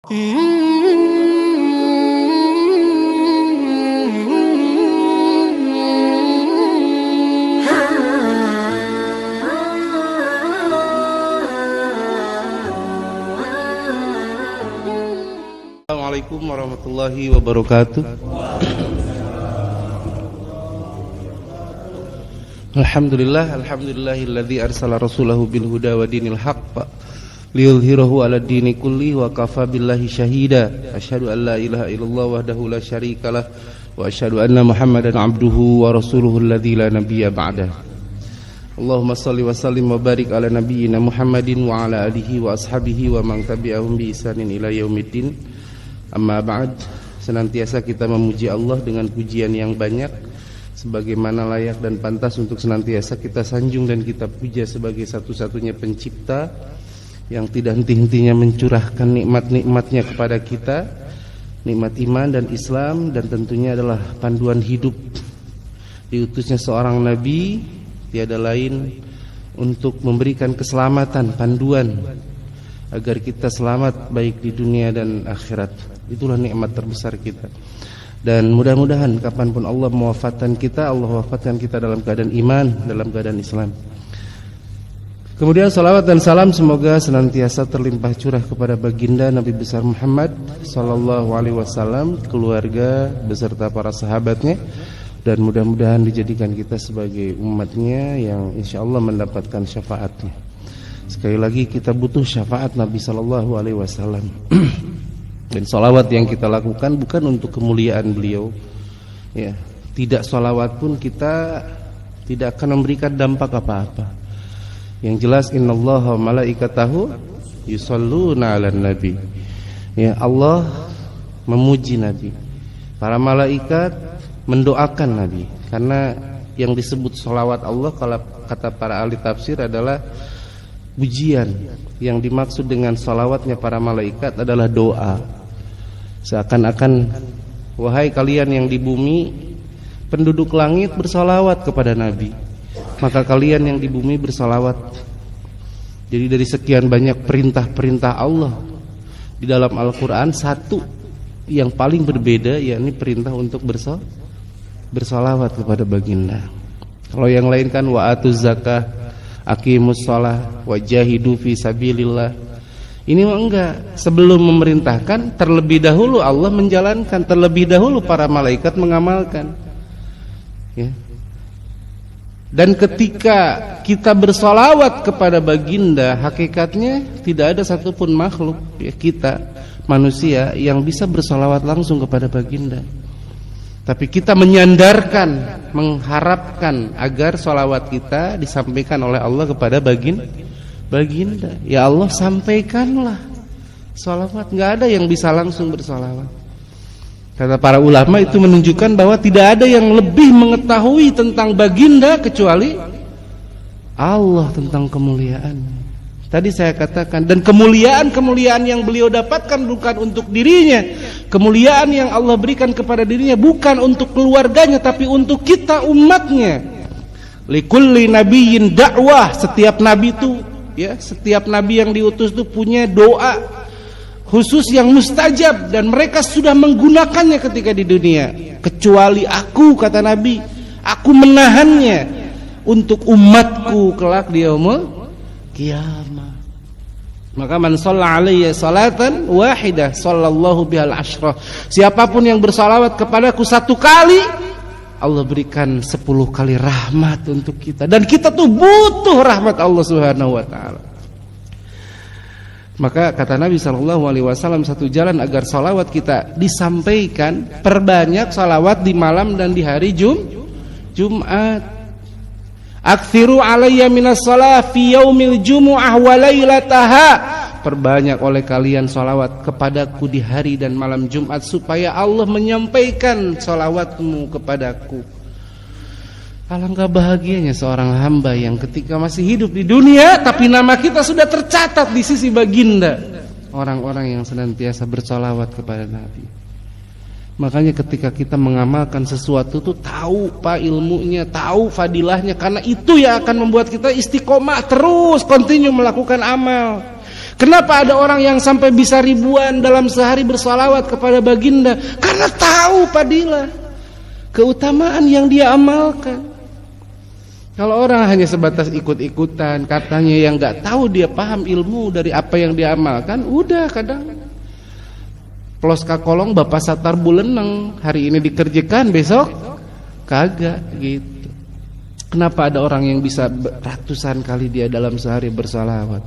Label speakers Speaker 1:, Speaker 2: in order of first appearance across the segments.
Speaker 1: Assalamualaikum warahmatullahi wabarakatuh. Alhamdulillahilladzi arsala rasulahu bil huda wa dinil haqq liyudhhirahu 'ala dini kulli wa kafa billahi syahida. Asyhadu an la ilaha illallah wahdahu la syarikalah wa asyhadu anna Muhammadan 'abduhu wa rasuluhu alladzi la nabiyya ba'dah. Allahumma shalli wa sallim wa barik ala nabiyyina Muhammadin wa ala alihi wa ashabihi wa man tabi'ahum bi ihsanin ila yaumiddin. Amma ba'd. Senantiasa kita memuji Allah dengan pujian yang banyak, sebagaimana layak dan pantas untuk senantiasa kita sanjung dan kita puja sebagai satu-satunya pencipta yang tidak henti-hentinya mencurahkan nikmat-nikmatnya kepada kita, nikmat iman dan Islam, dan tentunya adalah panduan hidup. Diutusnya seorang nabi tiada lain untuk memberikan keselamatan, panduan agar kita selamat baik di dunia dan akhirat. Itulah nikmat terbesar kita. Dan mudah-mudahan kapanpun Allah mewafatkan kita, Allah wafatkan kita dalam keadaan iman, dalam keadaan Islam. Kemudian salawat dan salam semoga senantiasa terlimpah curah kepada baginda Nabi besar Muhammad sallallahu alaihi wasallam, keluarga beserta para sahabatnya, dan mudah-mudahan dijadikan kita sebagai umatnya yang insyaallah mendapatkan syafaatnya. Sekali lagi kita butuh syafaat Nabi sallallahu alaihi wasallam. Dan salawat yang kita lakukan bukan untuk kemuliaan beliau, ya. Tidak salawat pun kita tidak akan memberikan dampak apa-apa. Yang jelas innallaha malaikatahu yusholluna 'alan nabi. Ya, Allah memuji Nabi. Para malaikat mendoakan Nabi. Karena yang disebut salawat Allah kalau kata para ahli tafsir adalah pujian. Yang dimaksud dengan salawatnya para malaikat adalah doa. Seakan-akan wahai kalian yang di bumi, penduduk langit bersalawat kepada Nabi, maka kalian yang di bumi bersalawat. Jadi dari sekian banyak perintah-perintah Allah di dalam Al-Quran, satu yang paling berbeda, yakni perintah untuk bersalawat kepada baginda. Kalau yang lain kan wa atuz zakah, aqimus shalah, wajahidu fi sabilillah. Ini mah enggak. Sebelum memerintahkan, terlebih dahulu Allah menjalankan, terlebih dahulu para malaikat mengamalkan. Ya. Dan ketika kita bersalawat kepada baginda, hakikatnya tidak ada satupun makhluk, ya, kita manusia yang bisa bersalawat langsung kepada baginda. Tapi kita menyandarkan, mengharapkan agar salawat kita disampaikan oleh Allah kepada baginda. Ya Allah, sampaikanlah salawat. Nggak ada yang bisa langsung bersalawat. Kata para ulama, itu menunjukkan bahwa tidak ada yang lebih mengetahui tentang baginda kecuali Allah, tentang kemuliaannya. Tadi saya katakan, dan kemuliaan yang beliau dapatkan bukan untuk dirinya. Kemuliaan yang Allah berikan kepada dirinya bukan untuk keluarganya, tapi untuk kita umatnya. Likulli nabiyyin da'wah. Setiap nabi itu, ya, setiap nabi yang diutus itu punya doa khusus yang mustajab, dan mereka sudah menggunakannya ketika di dunia. Kecuali aku, kata Nabi, aku menahannya untuk umatku kelak di yaumul qiyamah. Maka man shalla alayya salatan wahidah sallallahu bihal asyrah. Siapapun yang bersalawat kepadaku satu kali, Allah berikan 10 kali rahmat untuk kita. Dan kita tuh butuh rahmat Allah Subhanahu wa taala. Maka kata Nabi SAW, satu jalan agar salawat kita disampaikan, perbanyak salawat di malam dan di hari Jumat. Aktsiru alayya minas shalah fi yaumil jumu'ah wa lailataha. Perbanyak oleh kalian salawat kepadaku di hari dan malam Jumat, supaya Allah menyampaikan salawatmu kepadaku. Alangkah bahagianya seorang hamba yang ketika masih hidup di dunia, tapi nama kita sudah tercatat di sisi baginda. Orang-orang yang senantiasa bersalawat kepada Nabi. Makanya ketika kita mengamalkan sesuatu tuh tahu Pak ilmunya, tahu fadilahnya, karena itu yang akan membuat kita istiqomah terus, continue melakukan amal. Kenapa ada orang yang sampai bisa ribuan dalam sehari bersalawat kepada baginda? Karena tahu fadilah, keutamaan yang dia amalkan. Kalau orang hanya sebatas ikut-ikutan, katanya yang nggak tahu dia paham ilmu dari apa yang dia amalkan, udah kadang plos kakolong bapak satar buleneng, hari ini dikerjakan besok kagak gitu. Kenapa ada orang yang bisa ratusan kali dia dalam sehari bersalawat?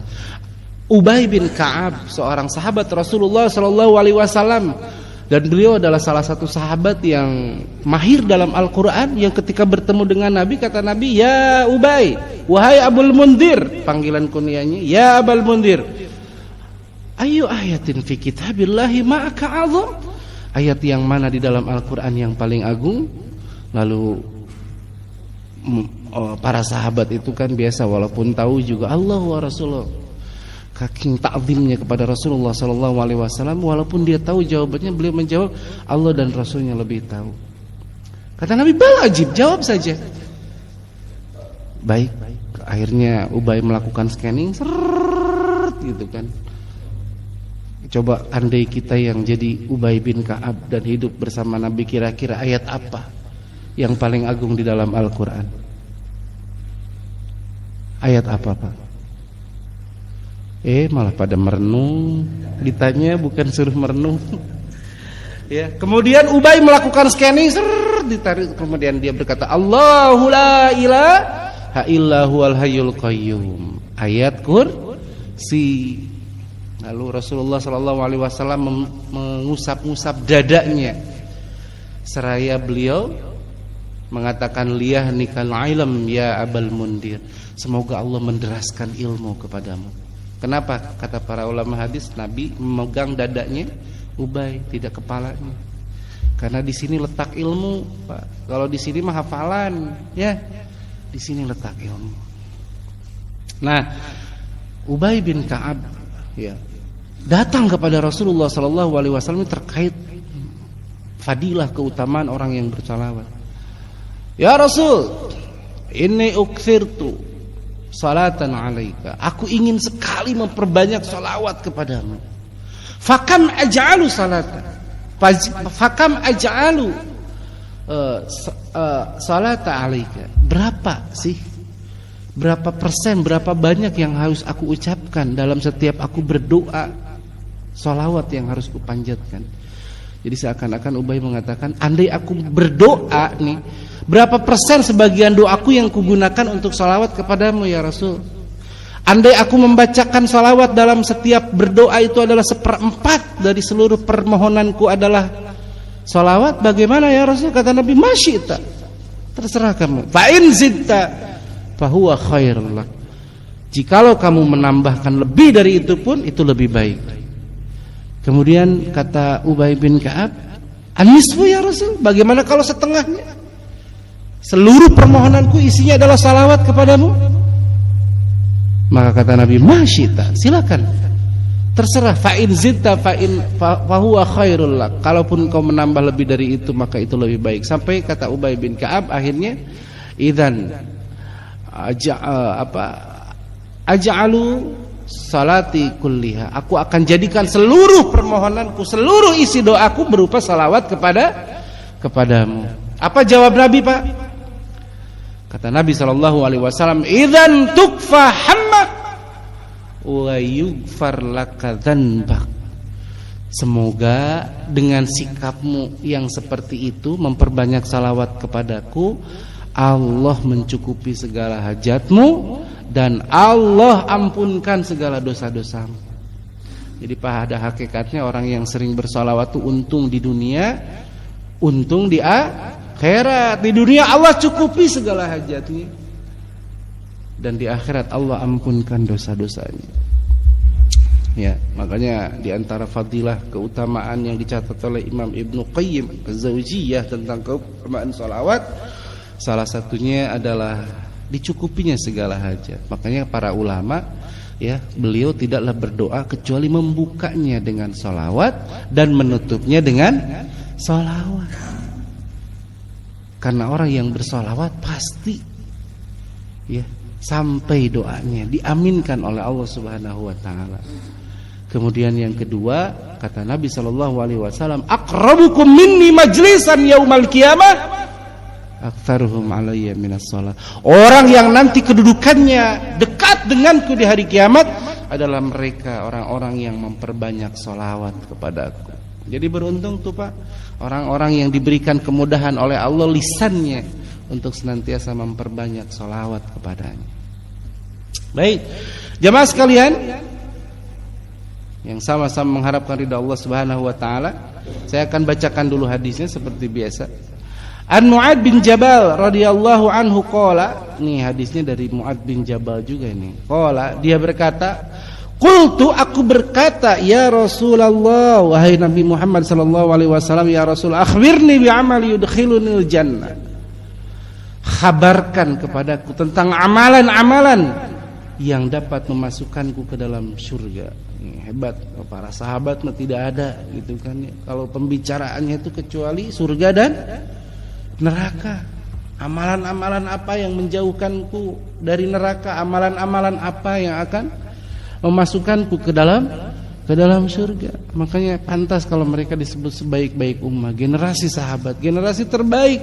Speaker 1: Ubay bin Ka'ab, seorang sahabat Rasulullah Shallallahu Alaihi Wasallam, dan beliau adalah salah satu sahabat yang mahir dalam Al-Quran, yang ketika bertemu dengan Nabi, kata Nabi, ya Ubay, wahai Abul Mundir, panggilan kunyanya, ya Abul Mundir, ayu ayatin fi kitabillahi ma'aka azam, ayat yang mana di dalam Al-Quran yang paling agung? Lalu para sahabat itu kan biasa, walaupun tahu juga Allah wa Rasulullah, saking ta'zimnya kepada Rasulullah sallallahu alaihi wasallam, walaupun dia tahu jawabannya, beliau menjawab Allah dan Rasulnya lebih tahu. Kata Nabi, bal ajib, jawab saja. Baik, akhirnya Ubay melakukan scanning, seret, gitu kan. Coba andai kita yang jadi Ubay bin Ka'ab dan hidup bersama Nabi, kira-kira ayat apa yang paling agung di dalam Al-Quran? Ayat apa, Pak? Malah pada merenung, ditanya bukan suruh merenung. Ya, kemudian Ubay melakukan scanning, ditarik, kemudian dia berkata, Allahu la ilaha illa huwal hayyul qayyum. Ayat kursi. Lalu Rasulullah sallallahu alaihi wasallam mengusap-ngusap dadanya, seraya beliau mengatakan, liyahnikal ilm ya Abul Mundir, semoga Allah menderaskan ilmu kepadamu. Kenapa? Kata para ulama hadis, Nabi memegang dadanya Ubay, tidak kepalanya. Karena di sini letak ilmu, Pak. Kalau di sini mah hafalan, ya. Di sini letak ilmu. Nah, Ubay bin Ka'ab, ya, datang kepada Rasulullah sallallahu alaihi wasallam terkait fadilah, keutamaan orang yang bersalawat. Ya Rasul, inni ukthirtu salatan alaika, aku ingin sekali memperbanyak salawat kepadamu. Fakam aj'alu salatan, fakam aj'alu salata alaika, berapa sih, berapa persen, berapa banyak yang harus aku ucapkan dalam setiap aku berdoa, salawat yang harus kupanjatkan. Jadi seakan-akan Ubay mengatakan, andai aku berdoa nih, berapa persen sebagian doaku yang kugunakan untuk salawat kepadamu ya Rasul? Andai aku membacakan salawat dalam setiap berdoa itu adalah 1/4 dari seluruh permohonanku adalah salawat, bagaimana ya Rasul? Kata Nabi, masyita, terserah kamu. Fa in zidta fahuwa khairul lak, jikalau kamu menambahkan lebih dari itu pun itu lebih baik. Kemudian kata Ubay bin Ka'ab, anisfu ya Rasul, bagaimana kalau setengahnya? Seluruh permohonanku isinya adalah salawat kepadamu. Maka kata Nabi, masyita, silakan, terserah. Fa in zidta fa huwa khairul lak, kalaupun kau menambah lebih dari itu maka itu lebih baik. Sampai kata Ubay bin Ka'ab akhirnya, idzan aj'alu salati kulliha, aku akan jadikan seluruh permohonanku, seluruh isi doaku berupa salawat kepadamu. Apa jawab Nabi, Pak? Kata Nabi SAW, idzan tukfa hammak wa yughfar laka dzanbak, semoga dengan sikapmu yang seperti itu, memperbanyak salawat kepadaku, Allah mencukupi segala hajatmu dan Allah ampunkan segala dosa-dosamu. Jadi pada hakikatnya orang yang sering bersalawat itu untung di dunia, untung di akhirat. Di dunia Allah cukupi segala hajatnya, dan di akhirat Allah ampunkan dosa-dosanya. Ya, makanya di antara fadilah keutamaan yang dicatat oleh Imam Ibnu Qayyim Az-Zawjiyah tentang keutamaan salawat, salah satunya adalah dicukupinya segala hajat. Makanya para ulama, ya, beliau tidaklah berdoa kecuali membukanya dengan salawat dan menutupnya dengan salawat. Karena orang yang bersalawat pasti, ya, sampai doanya diaminkan oleh Allah Subhanahu wa taala. Kemudian yang kedua, kata Nabi SAW, aqrabukum minni majlisan yaumal qiyamah aktsaruhum alayya minas shalah. Orang yang nanti kedudukannya dekat denganku di hari kiamat adalah mereka orang-orang yang memperbanyak sholawat kepadaku. Jadi beruntung tuh Pak, orang-orang yang diberikan kemudahan oleh Allah lisannya untuk senantiasa memperbanyak sholawat kepadanya. Baik, jamaah sekalian yang sama-sama mengharapkan ridha Allah Subhanahu wa taala, saya akan bacakan dulu hadisnya seperti biasa. An Mu'ad bin Jabal radhiyallahu anhu qala, nih hadisnya dari Mu'ad bin Jabal juga ini. Qala, dia berkata, qultu, aku berkata, ya Rasulullah, wahai Nabi Muhammad sallallahu alaihi wasallam, ya Rasul, akhbirni bi amali yudkhilunil jannah. Khabarkan kepadaku tentang amalan-amalan yang dapat memasukkanku ke dalam surga. Hebat, para sahabat mah tidak ada gitu kan ya. Kalau pembicaraannya itu kecuali surga dan neraka. Amalan-amalan apa yang menjauhkanku dari neraka? Amalan-amalan apa yang akan memasukkanku ke dalam surga? Makanya pantas kalau mereka disebut sebaik-baik ummah, generasi sahabat, generasi terbaik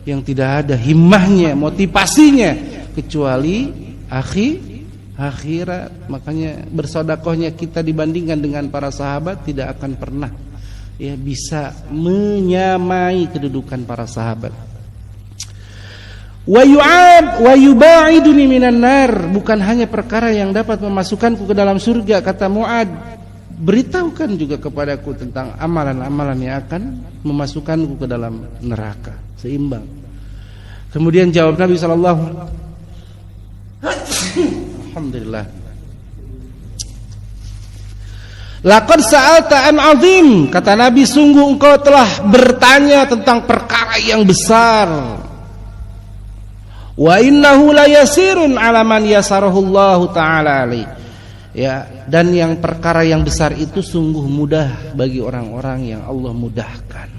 Speaker 1: yang tidak ada himmahnya, motivasinya kecuali akhirat. Makanya bersedekahnya kita dibandingkan dengan para sahabat tidak akan pernah ya bisa menyamai kedudukan para sahabat. Wa yubaiduni minan nar, bukan hanya perkara yang dapat memasukkanku ke dalam surga, kata Mu'ad, beritahukan juga kepadaku tentang amalan-amalan yang akan memasukkanku ke dalam neraka. Seimbang. Kemudian jawab Nabi sallallahu alhamdulillah, laqad sa'alta an 'azim, kata Nabi, sungguh engkau telah bertanya tentang perkara yang besar. Wa innahu la yasirun 'ala man yasarahullahu ta'ala alaihi. Ya, dan yang perkara yang besar itu sungguh mudah bagi orang-orang yang Allah mudahkan.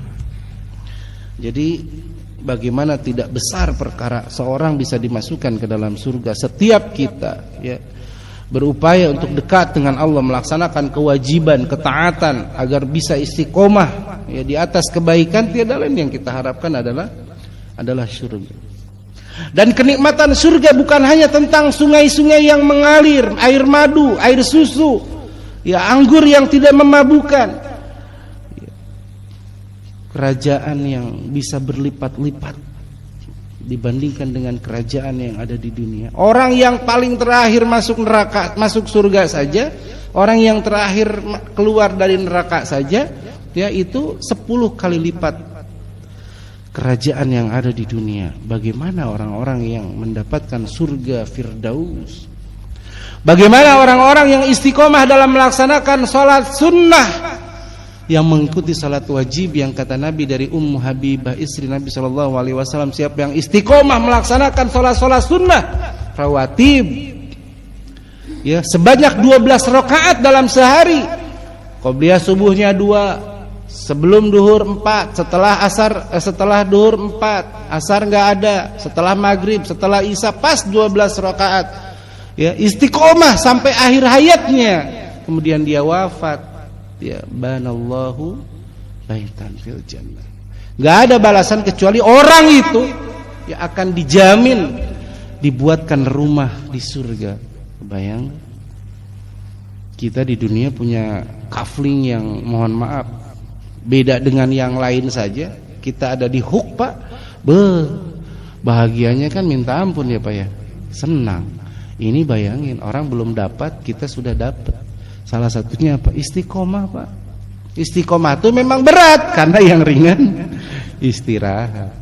Speaker 1: Jadi bagaimana tidak besar perkara seorang bisa dimasukkan ke dalam surga. Setiap kita ya berupaya untuk dekat dengan Allah, melaksanakan kewajiban, ketaatan agar bisa istiqomah ya di atas kebaikan, tiada lain yang kita harapkan adalah surga. Dan kenikmatan surga bukan hanya tentang sungai-sungai yang mengalir, air madu, air susu, ya anggur yang tidak memabukkan, kerajaan yang bisa berlipat-lipat dibandingkan dengan kerajaan yang ada di dunia. Orang yang paling terakhir masuk neraka, masuk surga saja, orang yang terakhir keluar dari neraka saja, ya itu 10 kali lipat kerajaan yang ada di dunia. Bagaimana orang-orang yang mendapatkan surga Firdaus? Bagaimana orang-orang yang istiqomah dalam melaksanakan salat sunnah, yang mengikuti salat wajib, yang kata Nabi dari Ummu Habibah istri Nabi SAW, siapa yang istiqomah melaksanakan salat sunnah rawatib ya sebanyak 12 rakaat dalam sehari, qobliyah subuhnya 2, sebelum duhur 4, setelah duhur 4, asar enggak ada, setelah maghrib, setelah isya pas 12 rakaat. Ya, istiqomah sampai akhir hayatnya. Kemudian dia wafat. Ya, banallahu baitan fil jannah. Enggak ada balasan kecuali orang itu ya akan dijamin dibuatkan rumah di surga. Bayang, kita di dunia punya kafling yang mohon maaf beda dengan yang lain saja. Kita ada di huk Pak, bahagianya kan minta ampun ya Pak ya, senang. Ini bayangin orang belum dapat, kita sudah dapat. Salah satunya apa? Istiqomah Pak. Istiqomah itu memang berat, karena yang ringan istirahat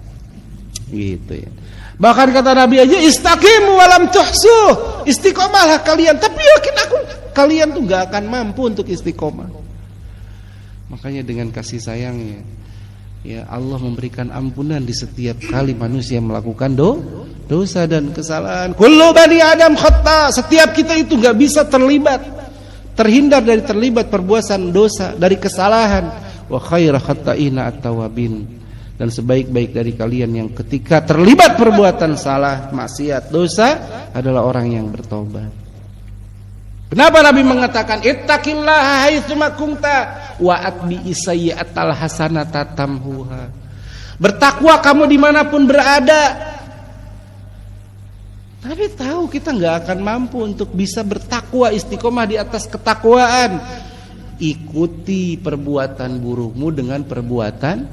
Speaker 1: gitu ya. Bahkan kata Nabi aja, istaqimu walam tuhsuh, istiqomahlah kalian, tapi yakin aku kalian tuh gak akan mampu untuk istiqomah. Makanya dengan kasih sayangnya ya Allah memberikan ampunan di setiap kali manusia melakukan dosa dan kesalahan. Kullu bani Adam khata, setiap kita itu gak bisa terhindar dari terlibat perbuatan dosa, dari kesalahan. Wa khaira khata'ina at-tawabin, dan sebaik-baik dari kalian yang ketika terlibat perbuatan salah, maksiat, dosa adalah orang yang bertobat. Kenapa Nabi mengatakan ittaqillaha haitsuma kunta wa atbi'i sayyi'atal hasanata tamhuha. Bertakwa kamu dimanapun berada. Tapi tahu kita nggak akan mampu untuk bisa bertakwa, istiqomah di atas ketakwaan. Ikuti perbuatan burukmu dengan perbuatan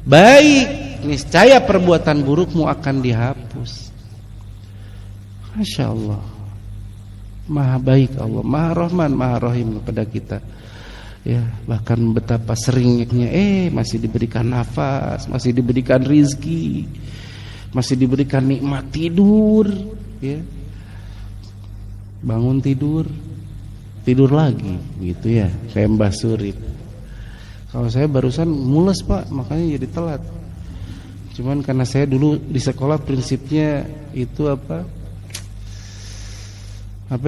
Speaker 1: baik, niscaya perbuatan burukmu akan dihapus. Masya Allah, Maha baik Allah, Maha Rahman, Maha Rahim kepada kita. Ya, bahkan betapa seringnya masih diberikan nafas, masih diberikan rizki, masih diberikan nikmat tidur, ya. Bangun tidur lagi, gitu ya, kayak Mbah Surip. Kalau saya barusan mules Pak, makanya jadi telat. Cuman karena saya dulu di sekolah prinsipnya itu apa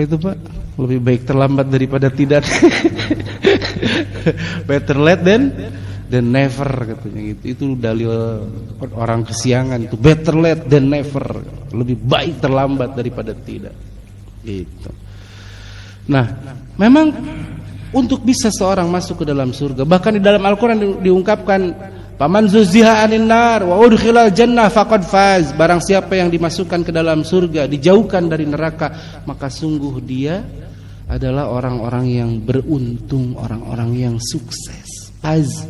Speaker 1: itu Pak? Lebih baik terlambat daripada tidak. Better late than never katanya gitu. Itu dalil orang kesiangan itu. Better late than never. Lebih baik terlambat daripada tidak. Gitu. Nah, memang untuk bisa seorang masuk ke dalam surga, bahkan di dalam Al-Qur'an diungkapkan Paman zuziha anin nar wa udkhilal jannah faqad faz. Barang siapa yang dimasukkan ke dalam surga, dijauhkan dari neraka, maka sungguh dia adalah orang-orang yang beruntung, orang-orang yang sukses. Faz,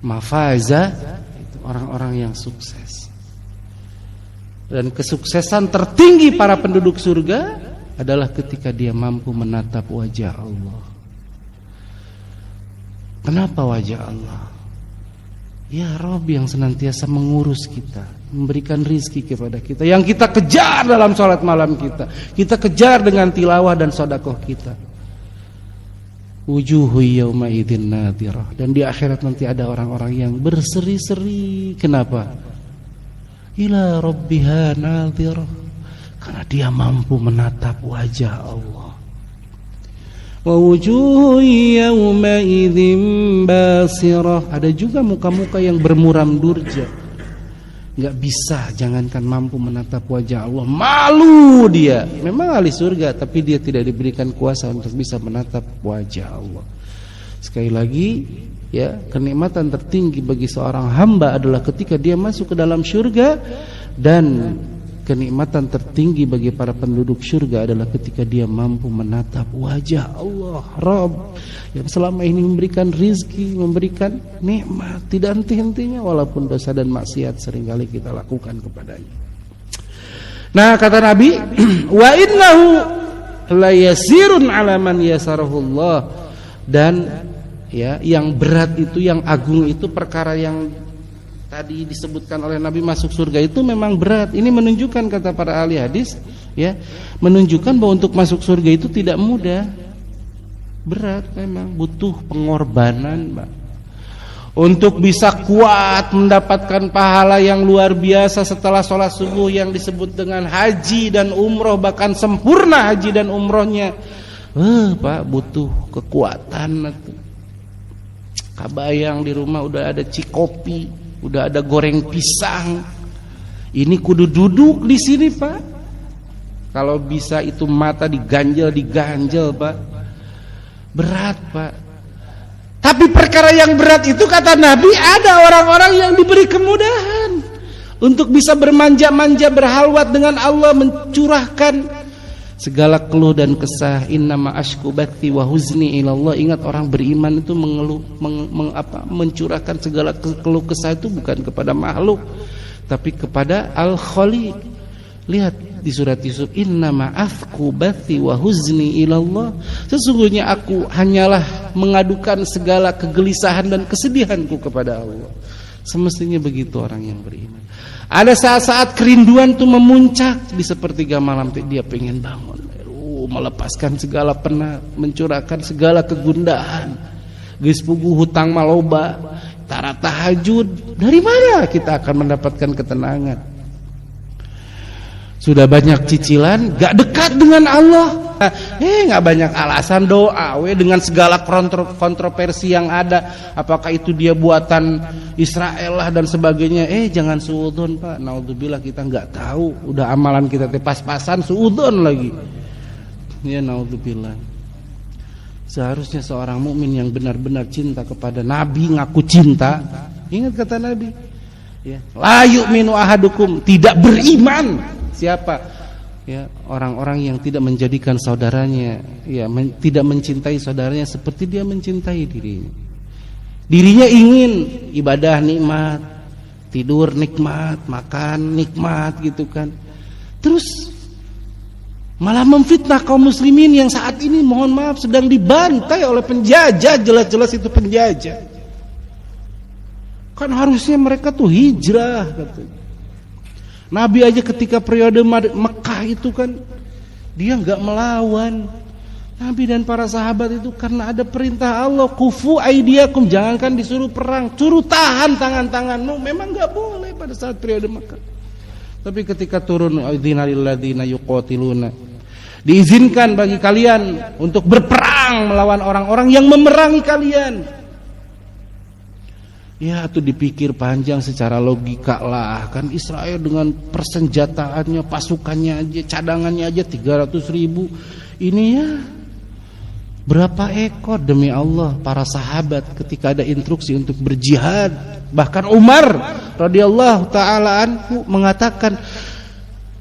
Speaker 1: mafaza, itu orang-orang yang sukses. Dan kesuksesan tertinggi para penduduk surga adalah ketika dia mampu menatap wajah Allah. Kenapa wajah Allah? Ya Rabb yang senantiasa mengurus kita, memberikan rizki kepada kita, yang kita kejar dalam sholat malam kita kejar dengan tilawah dan sedekah kita. Wujuhu yawma idzin nadhirah. Dan di akhirat nanti ada orang-orang yang berseri-seri. Kenapa? Ila rabbiha nadhirah. Karena dia mampu menatap wajah Allah. Wa wujuhu yawma idzin basirah. Ada juga muka-muka yang bermuram durja. Enggak bisa, jangankan mampu menatap wajah Allah, malu dia. Memang ahli surga, tapi dia tidak diberikan kuasa untuk bisa menatap wajah Allah. Sekali lagi, ya, kenikmatan tertinggi bagi seorang hamba adalah ketika dia masuk ke dalam surga, dan kenikmatan tertinggi bagi para penduduk surga adalah ketika dia mampu menatap wajah Allah, Rabb yang selama ini memberikan rizki, memberikan nikmat tidak henti-hentinya, walaupun dosa dan maksiat seringkali kita lakukan kepadanya. Nah, kata Nabi, wa innahu la yasirun ala man yasarahullah. Dan ya, yang berat itu, yang agung itu, perkara yang tadi disebutkan oleh Nabi masuk surga itu memang berat. Ini menunjukkan, kata para ahli hadis, ya, menunjukkan bahwa untuk masuk surga itu tidak mudah. Berat memang, butuh pengorbanan, Pak. Untuk bisa kuat mendapatkan pahala yang luar biasa setelah sholat subuh yang disebut dengan haji dan umroh, bahkan sempurna haji dan umrohnya, Pak, butuh kekuatan. Kabayang di rumah udah ada cikopi, udah ada goreng pisang. Ini kudu duduk di sini, Pak. Kalau bisa itu mata diganjel, Pak. Berat, Pak. Tapi perkara yang berat itu, kata Nabi, ada orang-orang yang diberi kemudahan untuk bisa bermanja-manja, berhalwat dengan Allah, mencurahkan segala keluh dan kesah. Innama ashku bathi wa huzni ilallah. Ingat, orang beriman itu mengeluh, mencurahkan segala keluh kesah itu bukan kepada makhluk, tapi kepada Al-Khaliq. Lihat di surat Yusuf, innama ashku bathi wa huzni ilallah. Sesungguhnya aku hanyalah mengadukan segala kegelisahan dan kesedihanku kepada Allah. Semestinya begitu orang yang beriman. Ada saat-saat kerinduan itu memuncak di sepertiga malam, dia pengen bangun, melepaskan segala penat, mencurahkan segala kegundahan. Geus puguh hutang maloba, tara tahajud. Dari mana kita akan mendapatkan ketenangan? Sudah banyak cicilan, gak dekat dengan Allah. Gak banyak alasan doa, dengan segala kontroversi yang ada. Apakah itu dia buatan Israel lah dan sebagainya. Jangan suudzon, Pak. Naudzubillah, kita gak tahu. Udah amalan kita pas-pasan, suudzon lagi. Ya naudzubillah. Seharusnya seorang mukmin yang benar-benar cinta kepada Nabi, ngaku cinta. Ingat kata Nabi, ya, la yu'minu ahadukum, tidak beriman. Siapa? Ya, orang-orang yang tidak menjadikan saudaranya, ya, tidak mencintai saudaranya seperti dia mencintai dirinya. Dirinya ingin ibadah nikmat, tidur nikmat, makan nikmat gitu kan. Terus malah memfitnah kaum muslimin yang saat ini mohon maaf sedang dibantai oleh penjajah, jelas-jelas itu penjajah. Kan harusnya mereka tuh hijrah katanya. Nabi aja ketika periode Mekah itu kan dia enggak melawan. Nabi dan para sahabat itu karena ada perintah Allah, kufu aidiakum, jangankan disuruh perang, suruh tahan tangan-tanganmu, memang enggak boleh pada saat periode Mekah. Tapi ketika turun adzina lil ladzina yuqatiluna, diizinkan bagi kalian untuk berperang melawan orang-orang yang memerangi kalian. Ya, itu dipikir panjang secara logika lah. Kan Israel dengan persenjataannya, pasukannya aja, cadangannya aja 300.000. Ini ya berapa ekor demi Allah para sahabat ketika ada instruksi untuk berjihad. Bahkan Umar radhiyallahu taala anhu mengatakan,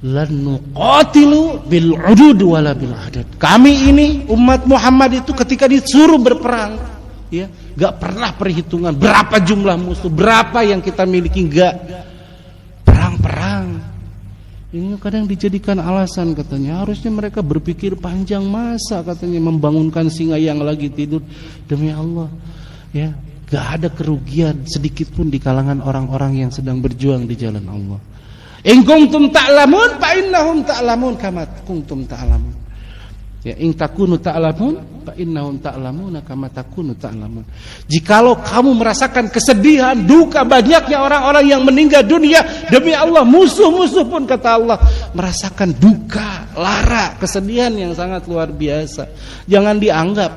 Speaker 1: lan nuqatilu bil udud wala bil adad. Kami ini umat Muhammad itu ketika disuruh berperang, ya, enggak pernah perhitungan berapa jumlah musuh, berapa yang kita miliki, enggak. Perang-perang. Ini kadang dijadikan alasan katanya, harusnya mereka berpikir panjang, masa katanya membangunkan singa yang lagi tidur. Demi Allah, ya, enggak ada kerugian sedikit pun di kalangan orang-orang yang sedang berjuang di jalan Allah. In kuntum ta'lamun fa innahum ta'lamun kama kuntum ta'lamun. Ya, in takunu ta'lamun fa innahum ta'lamuna kama takunu ta'lamun. Jikalau kamu merasakan kesedihan, duka banyaknya orang-orang yang meninggal dunia, demi Allah musuh-musuh pun kata Allah merasakan duka, lara, kesedihan yang sangat luar biasa. Jangan dianggap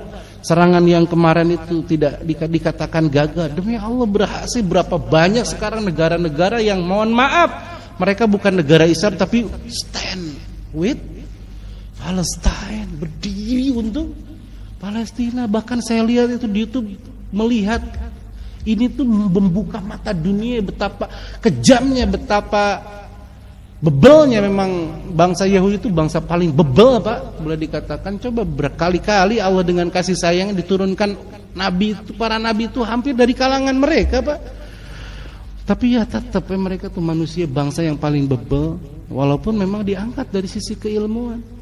Speaker 1: serangan yang kemarin itu tidak dikatakan gagal. Demi Allah berhasil. Berapa banyak sekarang negara-negara yang mohon maaf, mereka bukan negara Islam tapi stand with Palestine, berdiri untuk Palestina. Bahkan saya lihat itu di YouTube, melihat ini tuh membuka mata dunia betapa kejamnya, betapa bebelnya memang bangsa Yahudi itu bangsa paling bebel, Pak. Boleh dikatakan. Coba berkali-kali Allah dengan kasih sayang diturunkan nabi itu, para nabi itu hampir dari kalangan mereka, Pak. Tapi ya tetap mereka tuh manusia, bangsa yang paling bebel, walaupun memang diangkat dari sisi keilmuan.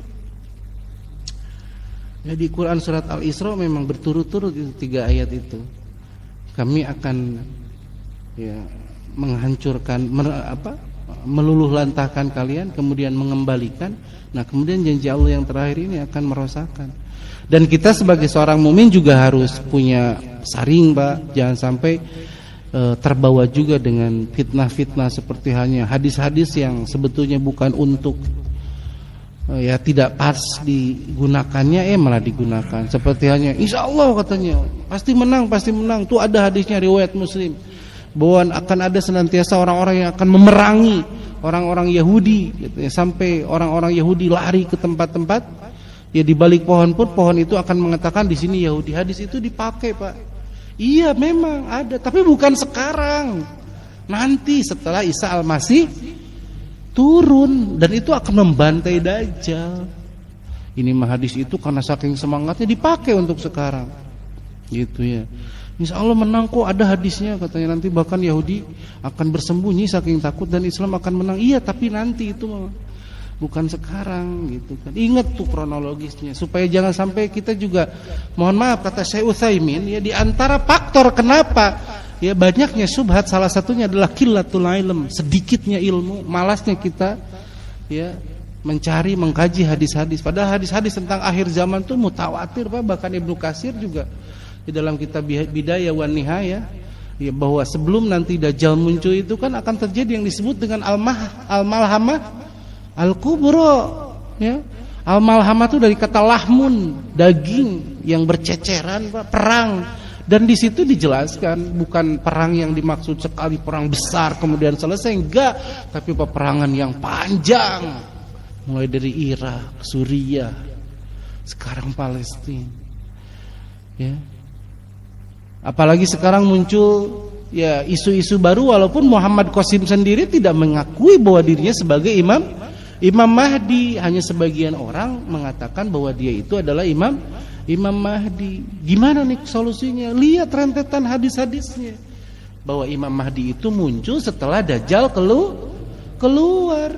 Speaker 1: Ya, di Quran surat Al-Isra memang berturut-turut itu 3 ayat itu. Kami akan, ya, menghancurkan, meluluh lantahkan kalian, kemudian mengembalikan. Nah, kemudian janji Allah yang terakhir ini akan merosakkan. Dan kita sebagai seorang mukmin juga harus punya saring, Pak. Jangan sampai terbawa juga dengan fitnah-fitnah seperti hanya hadis-hadis yang sebetulnya bukan untuk, ya, tidak pas digunakannya, malah digunakan seperti hanya insya Allah katanya pasti menang. Tuh ada hadisnya riwayat Muslim bahwa akan ada senantiasa orang-orang yang akan memerangi orang-orang Yahudi gitu ya, sampai orang-orang Yahudi lari ke tempat-tempat, ya, di balik pohon pun pohon itu akan mengatakan di sini Yahudi. Hadis itu dipakai, Pak. Iya memang ada, tapi bukan sekarang. Nanti setelah Isa Al-Masih turun, dan itu akan membantai Dajjal. Ini mah hadis itu karena saking semangatnya dipakai untuk sekarang. Gitu ya. Insya Allah menang kok, ada hadisnya katanya nanti bahkan Yahudi akan bersembunyi saking takut dan Islam akan menang. Iya, tapi nanti itu bukan sekarang gitu kan. Ingat tuh kronologisnya supaya jangan sampai kita juga, mohon maaf kata Syekh Utsaimin, ya, di antara faktor kenapa ya banyaknya syubhat salah satunya adalah qillatul ilm, sedikitnya ilmu, malasnya kita, ya, mencari mengkaji hadis-hadis. Padahal hadis-hadis tentang akhir zaman tuh mutawatir, Pak. Bahkan Ibnu Katsir juga di dalam kitab Bidayah wan Nihayah, ya, bahwa sebelum nanti Dajjal muncul itu kan akan terjadi yang disebut dengan al-malhamah al-kubra, ya. Al-malhamah itu dari kata lahmun, daging yang berceceran, Pak, perang. Dan di situ dijelaskan bukan perang yang dimaksud sekali perang besar kemudian selesai, enggak, tapi peperangan yang panjang, mulai dari Irak, Suriah, Sekarang Palestina. Ya. Apalagi sekarang muncul ya isu-isu baru, walaupun Muhammad Qasim sendiri tidak mengakui bahwa dirinya sebagai Imam Mahdi. Hanya sebagian orang mengatakan bahwa dia itu adalah Imam Mahdi. Gimana nih solusinya? Lihat rentetan hadis-hadisnya, bahwa Imam Mahdi itu muncul setelah Dajjal keluar.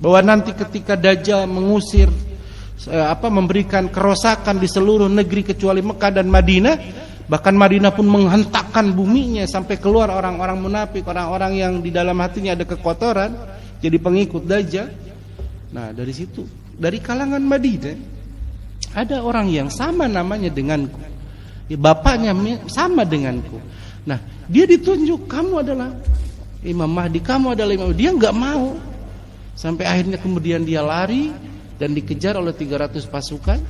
Speaker 1: Bahwa nanti ketika Dajjal mengusir memberikan kerosakan di seluruh negeri kecuali Mekah dan Madinah, bahkan Madinah pun menghentakkan buminya sampai keluar orang-orang munafik, orang-orang yang di dalam hatinya ada kekotoran, jadi pengikut Dajjal. Nah, dari situ, dari kalangan Madinah ada orang yang sama namanya denganku, bapaknya sama denganku. Nah, dia ditunjuk, kamu adalah Imam Mahdi, kamu adalah Imam Mahdi. Dia nggak mau. Sampai akhirnya kemudian dia lari dan dikejar oleh 300 pasukan.